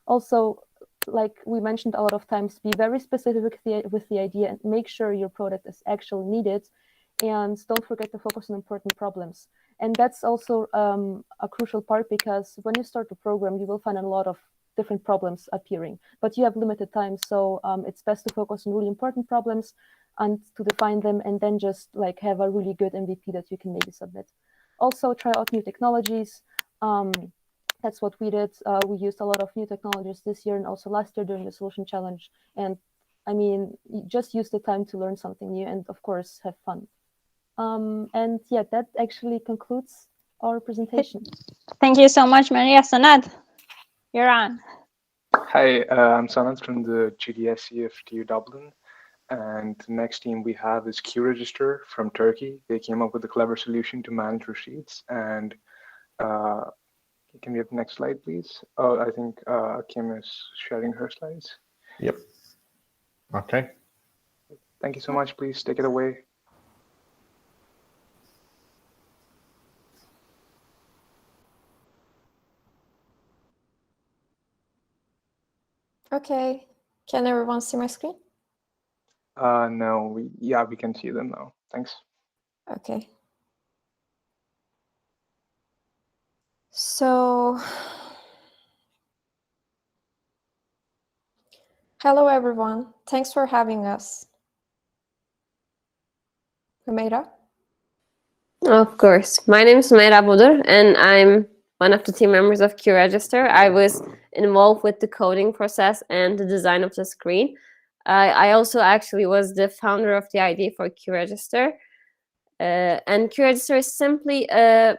Also, like we mentioned a lot of times, be very specific with the idea and make sure your product is actually needed. And don't forget to focus on important problems. And that's also a crucial part, because when you start to program, you will find a lot of different problems appearing, but you have limited time. So it's best to focus on really important problems and to define them, and then just like have a really good MVP that you can maybe submit. Also try out new technologies. That's what we did. We used a lot of new technologies this year and also last year during the Solution Challenge. And I mean, just use the time to learn something new and of course have fun. And yeah, that actually concludes our presentation. Thank you so much, Maria. Sanad, you're on. Hi, I'm Sanad from the GDSC of TU Dublin. And the next team we have is QRegister from Turkey. They came up with a clever solution to manage receipts. And can we have the next slide, please? Oh, I think Kim is sharing her slides. Yep. Okay. Thank you so much. Please take it away. Okay. Can everyone see my screen? No, we can see them now. Thanks. Okay. So, hello everyone. Thanks for having us. Humeira? Of course. My name is Humeira Budur, and I'm one of the team members of QRegister. I was involved with the coding process and the design of the screen. I also actually was the founder of the idea for QRegister. And QRegister is simply a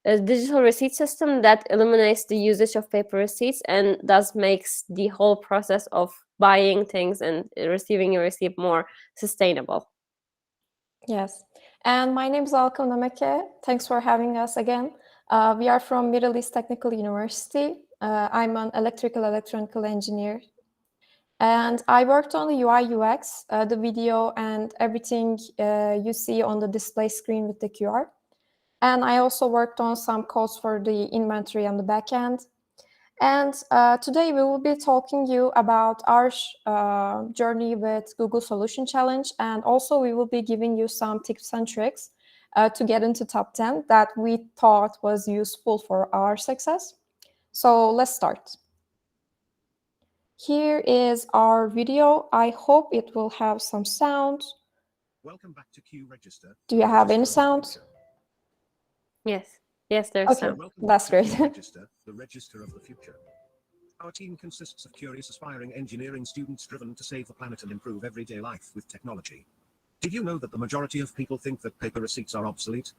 digital receipt system that eliminates the usage of paper receipts and thus makes the whole process of buying things and receiving a receipt more sustainable. Yes. And my name is Alkan Nameke. Thanks for having us again. We are from Middle East Technical University. I'm an electrical engineer. And I worked on the UI UX, the video and everything you see on the display screen with the QR. And I also worked on some codes for the inventory on the back end. And today we will be talking you about our journey with Google Solution Challenge. And also we will be giving you some tips and tricks to get into top 10 that we thought was useful for our success. So let's start. Here is our video. I hope it will have some sound. Welcome back to QRegister. Do you have any sound? Yes. Yes, there's sound. That's great. QRegister, the register of the future. Our team consists of curious, aspiring engineering students driven to save the planet and improve everyday life with technology. Did you know that the majority of people think that paper receipts are obsolete?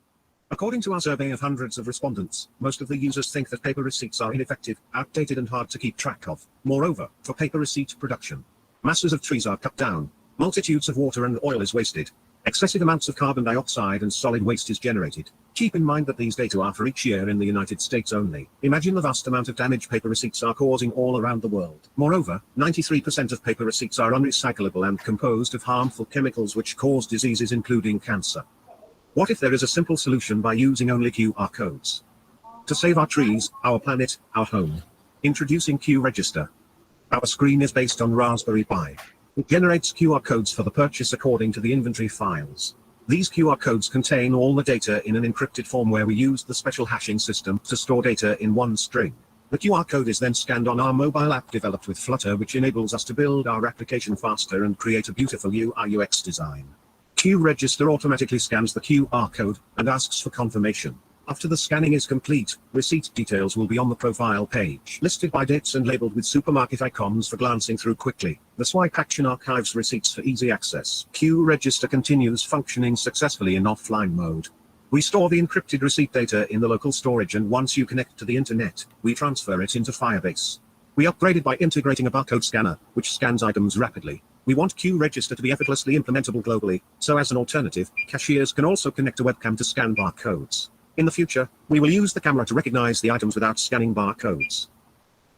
According to our survey of hundreds of respondents, most of the users think that paper receipts are ineffective, outdated and hard to keep track of. Moreover, for paper receipt production, masses of trees are cut down, multitudes of water and oil is wasted, excessive amounts of carbon dioxide and solid waste is generated. Keep in mind that these data are for each year in the United States only. Imagine the vast amount of damage paper receipts are causing all around the world. Moreover, 93% of paper receipts are unrecyclable and composed of harmful chemicals which cause diseases including cancer. What if there is a simple solution by using only QR codes? To save our trees, our planet, our home. Introducing QRegister. Our screen is based on Raspberry Pi. It generates QR codes for the purchase according to the inventory files. These QR codes contain all the data in an encrypted form where we use the special hashing system to store data in one string. The QR code is then scanned on our mobile app developed with Flutter, which enables us to build our application faster and create a beautiful UI UX design. QRegister automatically scans the QR code and asks for confirmation. After the scanning is complete, receipt details will be on the profile page, listed by dates and labeled with supermarket icons for glancing through quickly. The swipe action archives receipts for easy access. QRegister continues functioning successfully in offline mode. We store the encrypted receipt data in the local storage, and once you connect to the internet, we transfer it into Firebase. We upgraded by integrating a barcode scanner, which scans items rapidly. We want QRegister to be effortlessly implementable globally, so as an alternative, cashiers can also connect a webcam to scan barcodes. In the future, we will use the camera to recognize the items without scanning barcodes.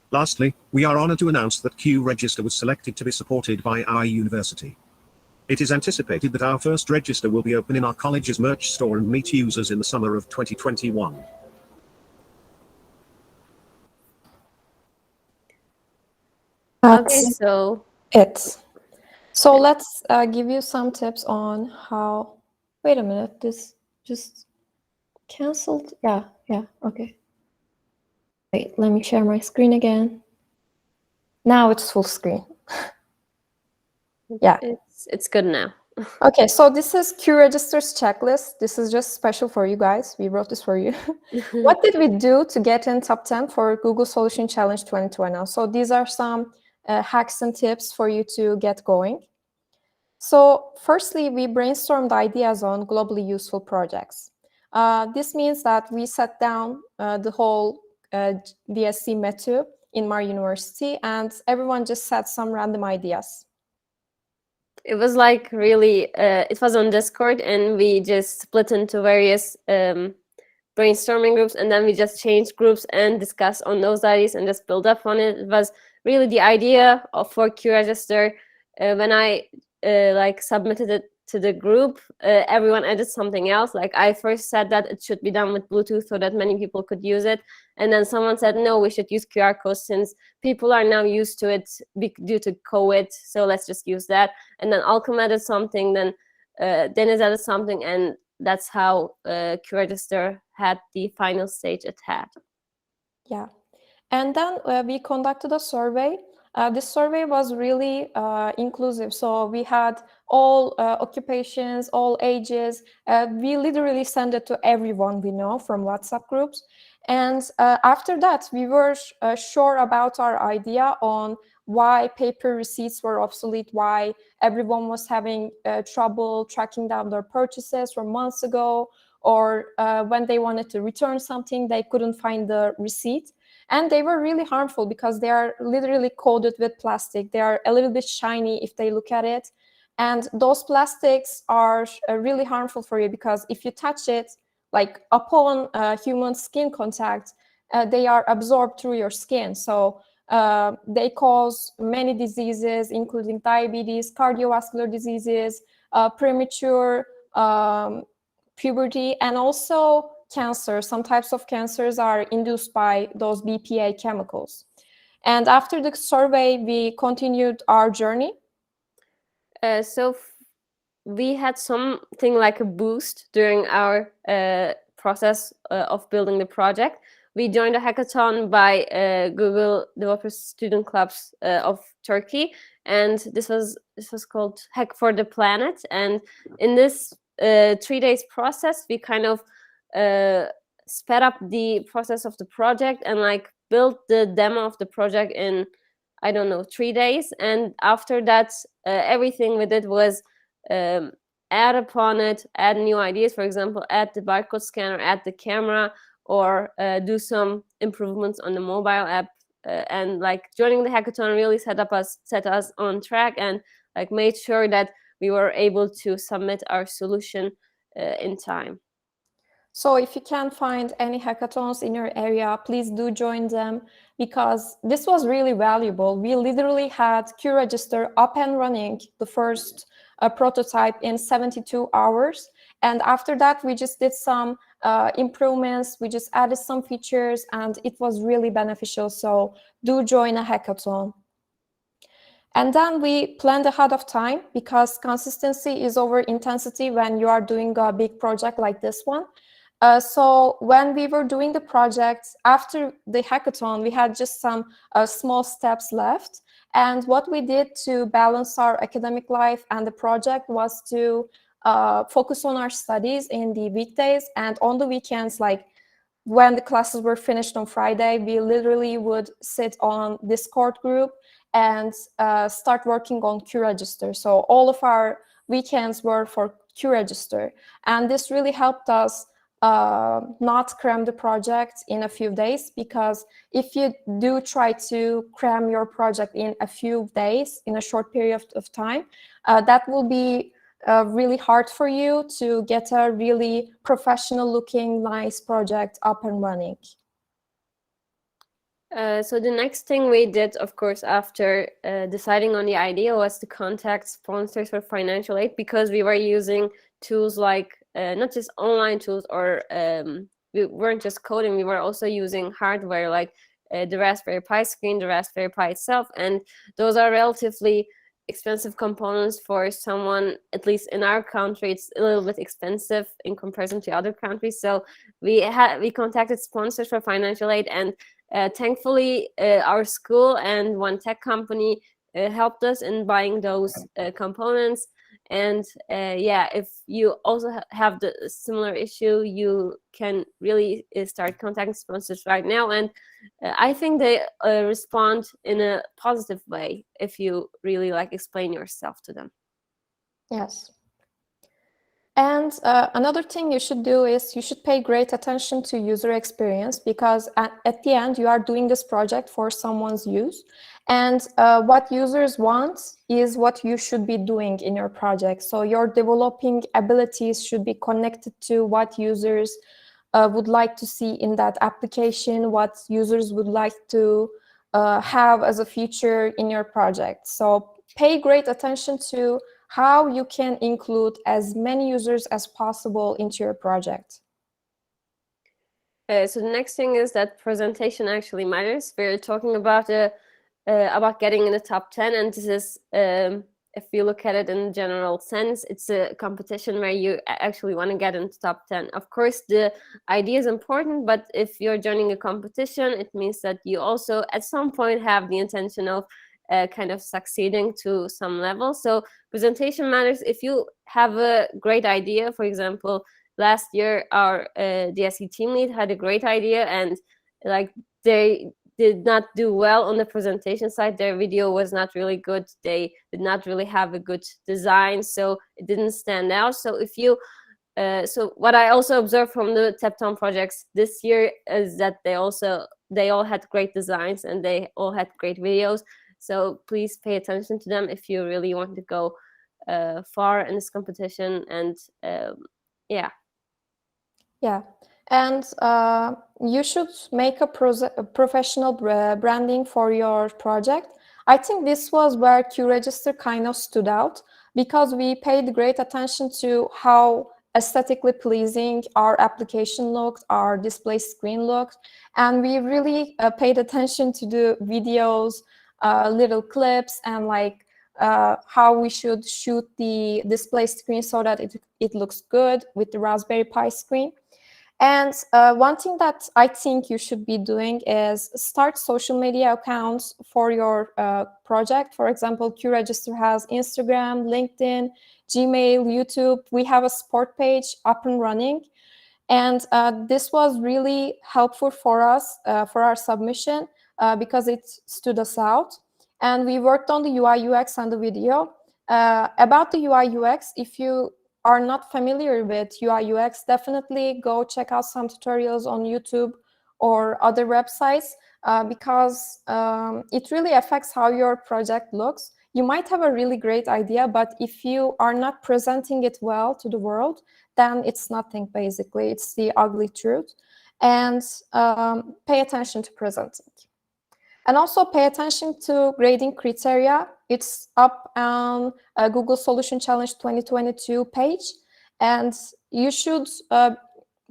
Lastly, we are honored to announce that QRegister was selected to be supported by our university. It is anticipated that our first register will be open in our college's merch store and meet users in the summer of 2021. Okay, so So let's give you some tips on how. Wait a minute, this just canceled. Yeah, okay. Wait, let me share my screen again. Now it's full screen. Yeah, it's good now. Okay, so this is QRegister's checklist. This is just special for you guys. We wrote this for you. What did we do to get in top 10 for Google Solution Challenge 2020? So these are some hacks and tips for you to get going. So firstly, we brainstormed ideas on globally useful projects. This means that we sat down the whole DSC Metu in my university, and everyone just said some random ideas. It was like really, it was on Discord, and we just split into various brainstorming groups, and then we just changed groups and discussed on those ideas and just build up on it. It was really the idea for QRegister. When I like submitted it to the group, everyone added something else. Like I first said that it should be done with Bluetooth so that many people could use it, and then someone said no, we should use QR codes since people are now used to it due to COVID, so let's just use that. And then Alcom added something, then Deniz added something, and that's how QRegister had the final stage it had. Yeah, and then we conducted a survey. This survey was really inclusive. So we had all occupations, all ages. We literally sent it to everyone we know from WhatsApp groups. And after that, we were sure about our idea on why paper receipts were obsolete, why everyone was having trouble tracking down their purchases from months ago, or when they wanted to return something, they couldn't find the receipt. And they were really harmful because they are literally coated with plastic. They are a little bit shiny if they look at it. And those plastics are really harmful for you because if you touch it, like upon human skin contact, they are absorbed through your skin. So they cause many diseases, including diabetes, cardiovascular diseases, premature puberty, and also cancer. Some types of cancers are induced by those BPA chemicals. And after the survey, we continued our journey. So we had something like a boost during our process of building the project. We joined a hackathon by Google Developer Student Clubs of Turkey, and this was called Hack for the Planet. And in this 3 days process, we kind of sped up the process of the project and like built the demo of the project in, I don't know, 3 days. And after that, everything we did was add upon it, add new ideas. For example, add the barcode scanner, add the camera, or do some improvements on the mobile app. And like joining the hackathon really set us on track and like made sure that we were able to submit our solution in time. So if you can find any hackathons in your area, please do join them because this was really valuable. We literally had QRegister up and running, the first prototype, in 72 hours. And after that, we just did some improvements. We just added some features and it was really beneficial. So do join a hackathon. And then we planned ahead of time because consistency is over intensity when you are doing a big project like this one. So when we were doing the project after the hackathon, we had just some small steps left. And what we did to balance our academic life and the project was to focus on our studies in the weekdays, and on the weekends, like when the classes were finished on Friday, we literally would sit on Discord group and start working on QRegister. So all of our weekends were for QRegister. And this really helped us not cram the project in a few days, because if you do try to cram your project in a few days, in a short period of time, that will be really hard for you to get a really professional looking, nice project up and running. So the next thing we did, of course, after deciding on the idea, was to contact sponsors for financial aid, because we were using tools like not just online tools, or we weren't just coding, we were also using hardware like the Raspberry Pi screen, the Raspberry Pi itself, and those are relatively expensive components for someone. At least in our country, it's a little bit expensive in comparison to other countries. So we contacted sponsors for financial aid, and thankfully our school and one tech company helped us in buying those components. And yeah, if you also have the similar issue, you can really start contacting sponsors right now. And I think they respond in a positive way if you really explain yourself to them. Yes. And another thing you should do is you should pay great attention to user experience, because at the end you are doing this project for someone's use, and what users want is what you should be doing in your project. So your developing abilities should be connected to what users would like to see in that application, what users would like to have as a feature in your project. So pay great attention to how you can include as many users as possible into your project. So the next thing is that presentation actually matters. We're talking about getting in the top 10, and this is, if you look at it in general sense, it's a competition where you actually want to get into top 10. Of course, the idea is important, but if you're joining a competition, it means that you also at some point have the intention of kind of succeeding to some level. So presentation matters. If you have a great idea, for example, last year our DSE team lead had a great idea, and they did not do well on the presentation side. Their video was not really good. They did not really have a good design, so it didn't stand out. So if you so what I also observed from the Tepton projects this year is that they all had great designs and they all had great videos. So please pay attention to them if you really want to go far in this competition. And yeah. Yeah, and you should make a professional branding for your project. I think this was where QRegister kind of stood out, because we paid great attention to how aesthetically pleasing our application looked, our display screen looked, and we really paid attention to the videos, little clips, and how we should shoot the display screen so that it looks good with the Raspberry Pi screen. And one thing that I think you should be doing is start social media accounts for your project. For example, QRegister has Instagram, LinkedIn, Gmail, YouTube. We have a support page up and running. And this was really helpful for us, for our submission, because it stood us out. And we worked on the UI UX and the video. About the UI UX, if you are not familiar with UI UX, definitely go check out some tutorials on YouTube or other websites, because it really affects how your project looks. You might have a really great idea, but if you are not presenting it well to the world, then it's nothing, basically. It's the ugly truth. And pay attention to presenting. And also pay attention to grading criteria. It's up on Google Solution Challenge 2022 page. And you should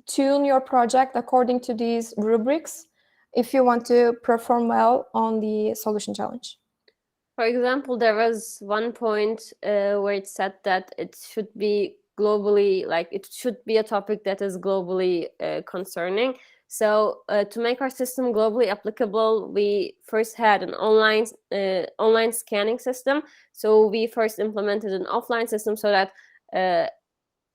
tune your project according to these rubrics if you want to perform well on the Solution Challenge. For example, there was one point where it said that it should be globally, it should be a topic that is globally concerning. So to make our system globally applicable, we first had an online scanning system. So we first implemented an offline system so that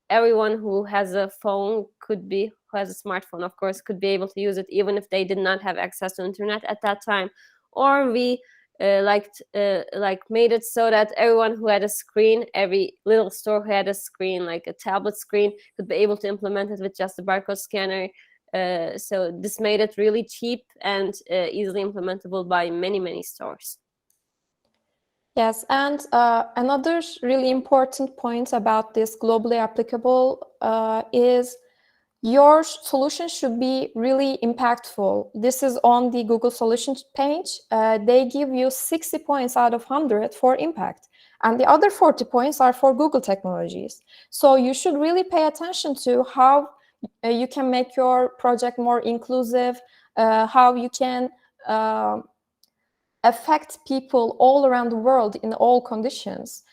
everyone who has a phone could be who has a smartphone, of course, could be able to use it even if they did not have access to internet at that time. Or we made it so that everyone who had a screen, every little store who had a screen, like a tablet screen, could be able to implement it with just a barcode scanner. So this made it really cheap and easily implementable by many stores. Yes, and another really important point about this globally applicable is your solution should be really impactful. This is on the Google Solutions page. They give you 60 points out of 100 for impact, and the other 40 points are for Google technologies. So you should really pay attention to how you can make your project more inclusive, how you can affect people all around the world in all conditions.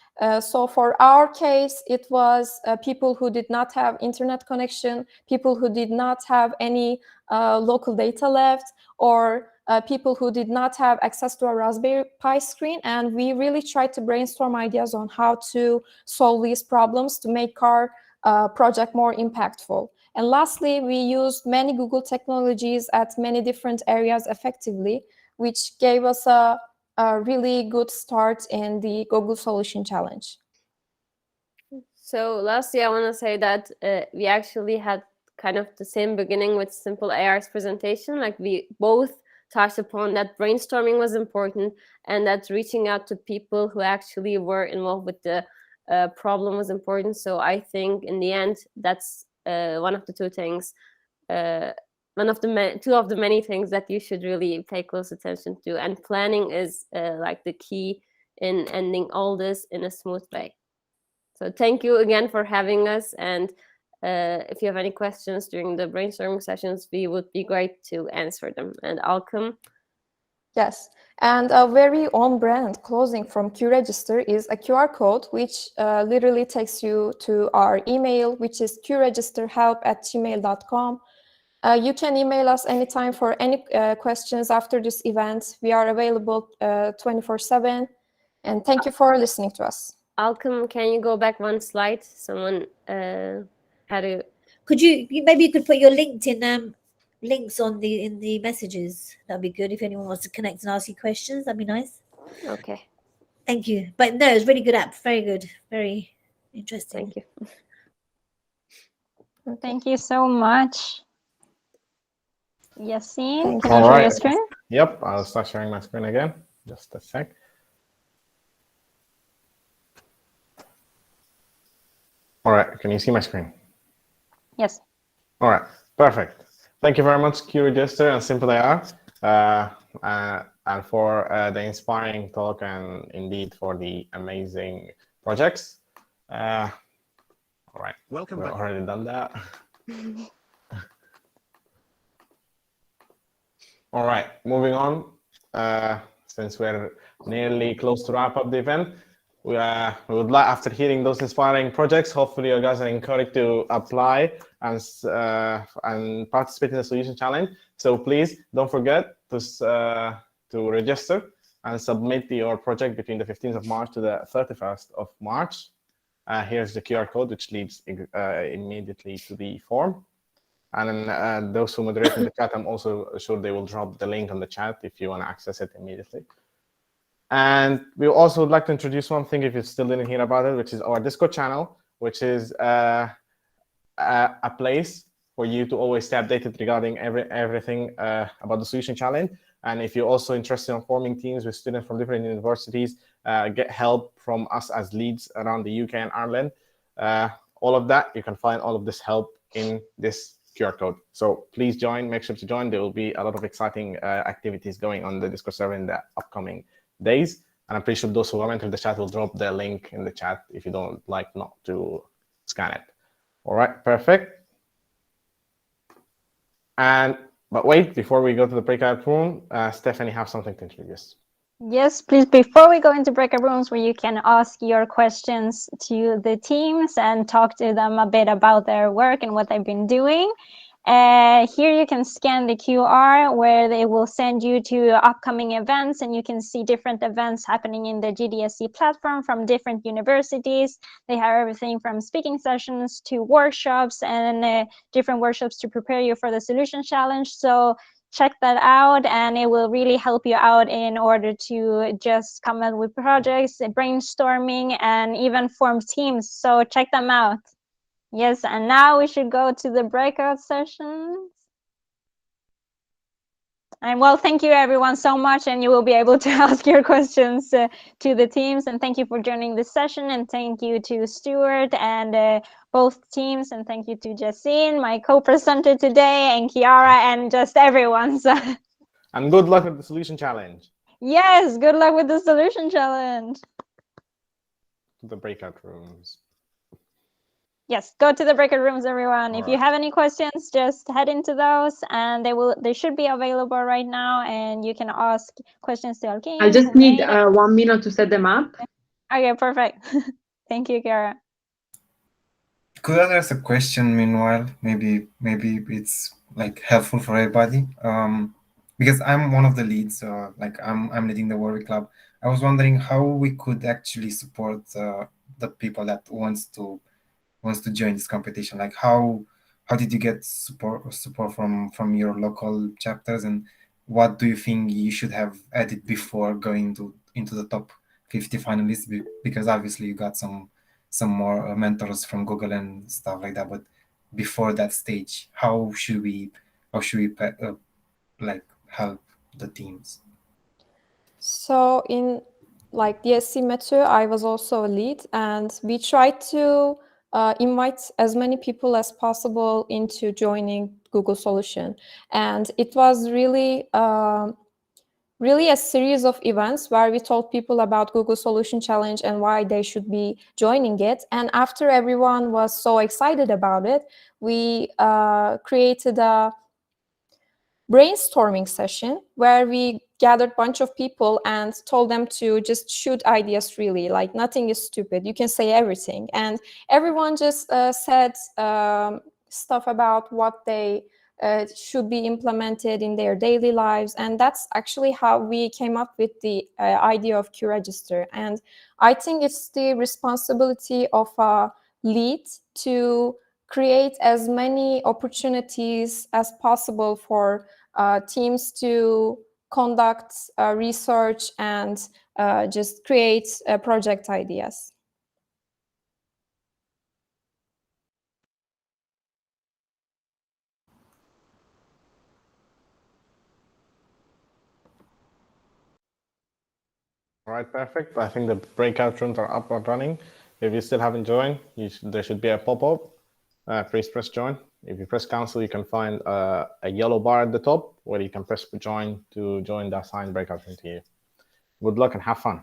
So for our case, it was people who did not have internet connection, people who did not have any local data left, or people who did not have access to a Raspberry Pi screen. And we really tried to brainstorm ideas on how to solve these problems to make our project more impactful. And lastly, we used many Google technologies at many different areas effectively, which gave us a really good start in the Google Solution Challenge. So lastly, I want to say that we actually had kind of the same beginning with Simple AR's presentation. Like, we both touched upon that brainstorming was important and that reaching out to people who actually were involved with the problem was important. So I think in the end, that's one of the two things, two of the many things that you should really pay close attention to. And planning is like the key in ending all this in a smooth way. So thank you again for having us. And if you have any questions during the brainstorming sessions, we would be great to answer them. And Alcom? Yes, and a very on-brand closing from QRegister is a QR code, which literally takes you to our email, which is qregisterhelp@gmail.com. You can email us anytime for any questions after this event. We are available 24/7. And thank you for listening to us. Alcom, can you go back one slide? Someone had a... Could you maybe you could put your LinkedIn links on in the messages? That'd be good if anyone wants to connect and ask you questions. That'd be nice. Okay. Thank you. But no, it's really good app. Very good. Very interesting. Thank you. Thank you so much. Yassine, can All you share right. your screen? Yep, I'll start sharing my screen again. Just a sec. All right, can you see my screen? Yes. All right, perfect. Thank you very much, QRegister and Simple AR, and for the inspiring talk and indeed for the amazing projects. All right, welcome we've back. already done that. All right, moving on. Since we're nearly close to wrap up the event, we would like, after hearing those inspiring projects, hopefully you guys are encouraged to apply and participate in the Solution Challenge. So please don't forget to register and submit your project between the 15th of March to the 31st of March. Here's the QR code, which leads immediately to the form. And then those who moderate in the chat, I'm also sure they will drop the link on the chat if you want to access it immediately. And we also would like to introduce one thing, if you still didn't hear about it, which is our Discord channel, which is a place for you to always stay updated regarding everything about the Solution Challenge. And if you're also interested in forming teams with students from different universities, get help from us as leads around the UK and Ireland, all of that, you can find all of this help in this QR code. So please join, make sure to join. There will be a lot of exciting activities going on the Discord server in the upcoming days. And I'm pretty sure those who have entered the chat will drop the link in the chat if you don't like not to scan it. All right, perfect. But wait, before we go to the breakout room, Stephanie have something to introduce. Yes, please, before we go into breakout rooms where you can ask your questions to the teams and talk to them a bit about their work and what they've been doing, Here you can scan the QR where they will send you to upcoming events, and you can see different events happening in the GDSC platform from different universities. They have everything from speaking sessions to workshops and different workshops to prepare you for the Solution Challenge. So check that out, and it will really help you out in order to just come up with projects, brainstorming, and even form teams. So check them out. Yes, and now we should go to the breakout sessions. And well, thank you everyone so much, and you will be able to ask your questions to the teams. And thank you for joining this session, and thank you to Stuart and both teams, and thank you to Jacine, my co-presenter today, and Kiara, and just everyone. So. And good luck with the Solution Challenge. Yes, good luck with the Solution Challenge. The breakout rooms. Yes, go to the breakout rooms, everyone. All if you have any questions, just head into those, and they should be available right now, and you can ask questions to Alkin. I just need 1 minute to set them up. Okay, perfect. Thank you, Kara. Could I ask a question meanwhile? Maybe it's like helpful for everybody. Because I'm one of the leads, like I'm leading the Warwick Club. I was wondering how we could actually support the people that wants to join this competition. Like how did you get support from your local chapters, and what do you think you should have added before going into the top 50 finalists? Because obviously you got some more mentors from Google and stuff like that, but before that stage, how should we like help the teams? So in like the SC Metro, I was also a lead, and we tried to invite as many people as possible into joining Google Solution. And it was really a series of events where we told people about Google Solution Challenge and why they should be joining it. And after everyone was so excited about it, we created a brainstorming session where we gathered a bunch of people and told them to just shoot ideas, really, like nothing is stupid, you can say everything. And everyone just said stuff about what they should be implemented in their daily lives. And that's actually how we came up with the idea of QRegister. And I think it's the responsibility of a lead to create as many opportunities as possible for teams to conduct research and just create project ideas. All right, perfect. I think the breakout rooms are up and running. If you still haven't joined, there should be a pop-up. Please press join. If you press cancel, you can find a yellow bar at the top where you can press join to join the assigned breakout room to you. Good luck and have fun.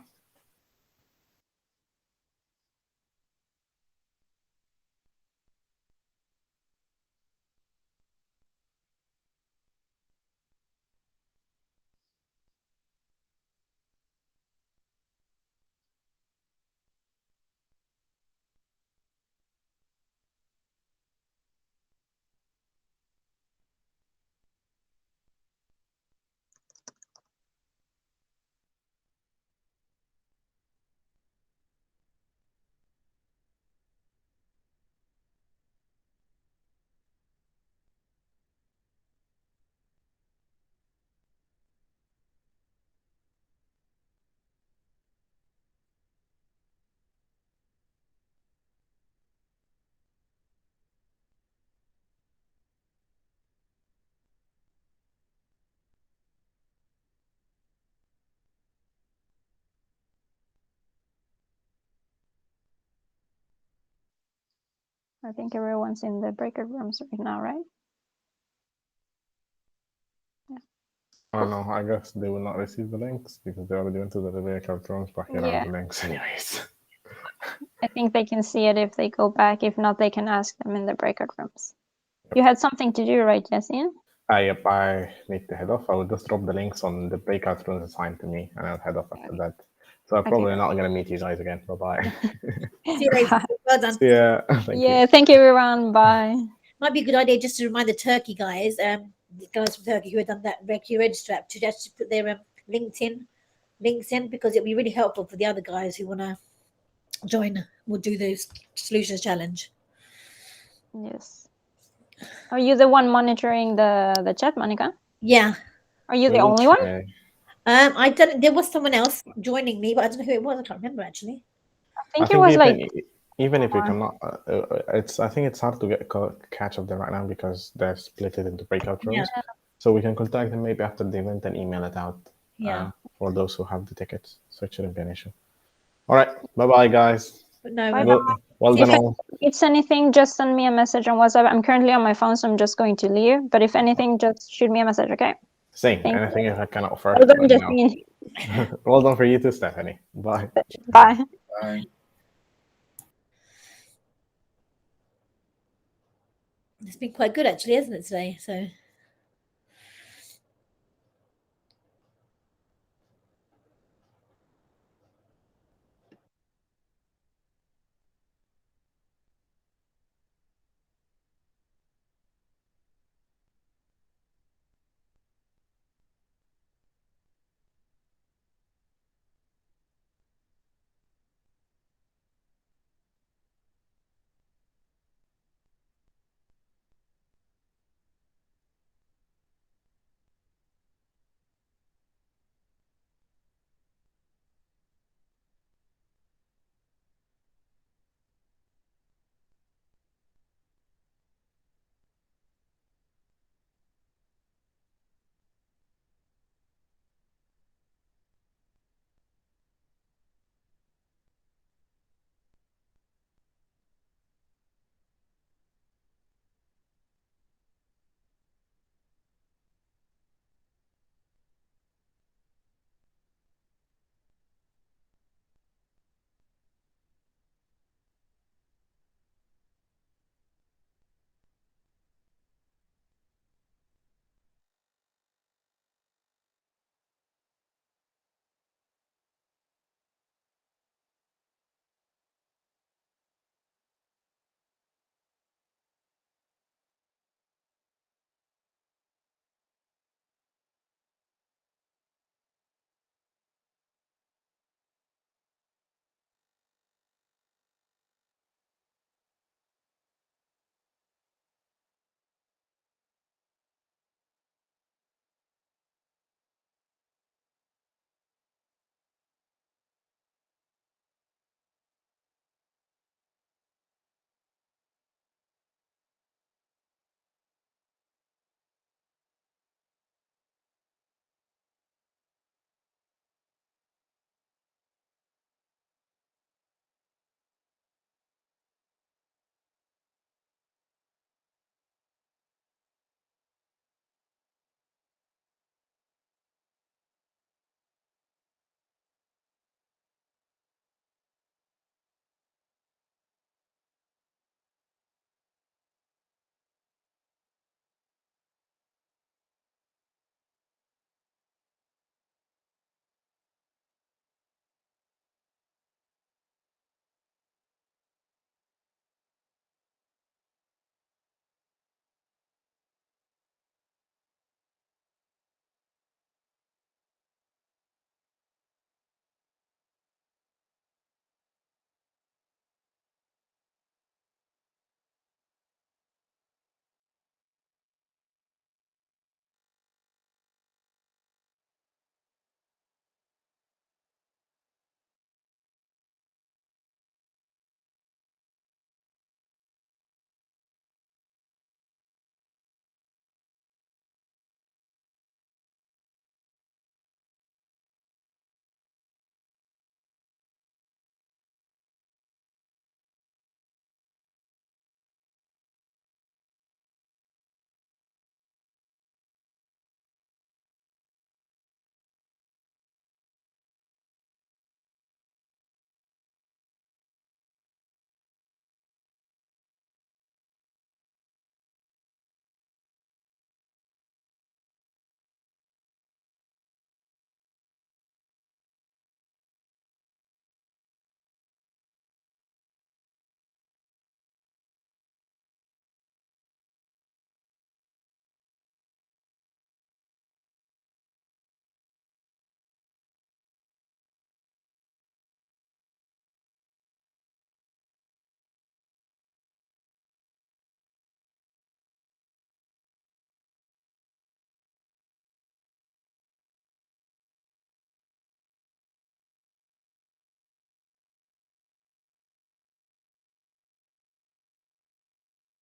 I think everyone's in the breakout rooms right now, right? Yeah. I don't know. I guess they will not receive the links because they already went to the breakout rooms, but here are the links anyways. I think they can see it if they go back. If not, they can ask them in the breakout rooms. You had something to do, right, Jessine? Yep, I need to head off. I will just drop the links on the breakout rooms assigned to me, and I'll head off after that. So I'm probably not going to meet you guys again. Bye-bye. See you later. Well done. Yeah. Thank you, everyone. Bye. might be a good idea just to remind the Turkey guys, the guys from Turkey who have done that QRegister app, to just put their LinkedIn links in, because it'll be really helpful for the other guys who want to join. We'll do the Solutions Challenge. Yes. Are you the one monitoring the chat, Monica? Yeah. Are you the only one? I don't. There was someone else joining me, but I don't know who it was. I can't remember actually. I think it was even if we cannot, I think it's hard to catch up there right now because they're split it into breakout rooms. Yeah. So we can contact them maybe after the event and email it out. Yeah. For those who have the tickets, so it shouldn't be an issue. All right, bye guys. No, well done all. If it's anything, just send me a message on WhatsApp. I'm currently on my phone, so I'm just going to leave. But if anything, just shoot me a message, okay? Same. Anything if I cannot offer. Well done, Justine. Well done for you too, Stephanie. Bye. Bye. Bye. It's been quite good actually, hasn't it, today? So.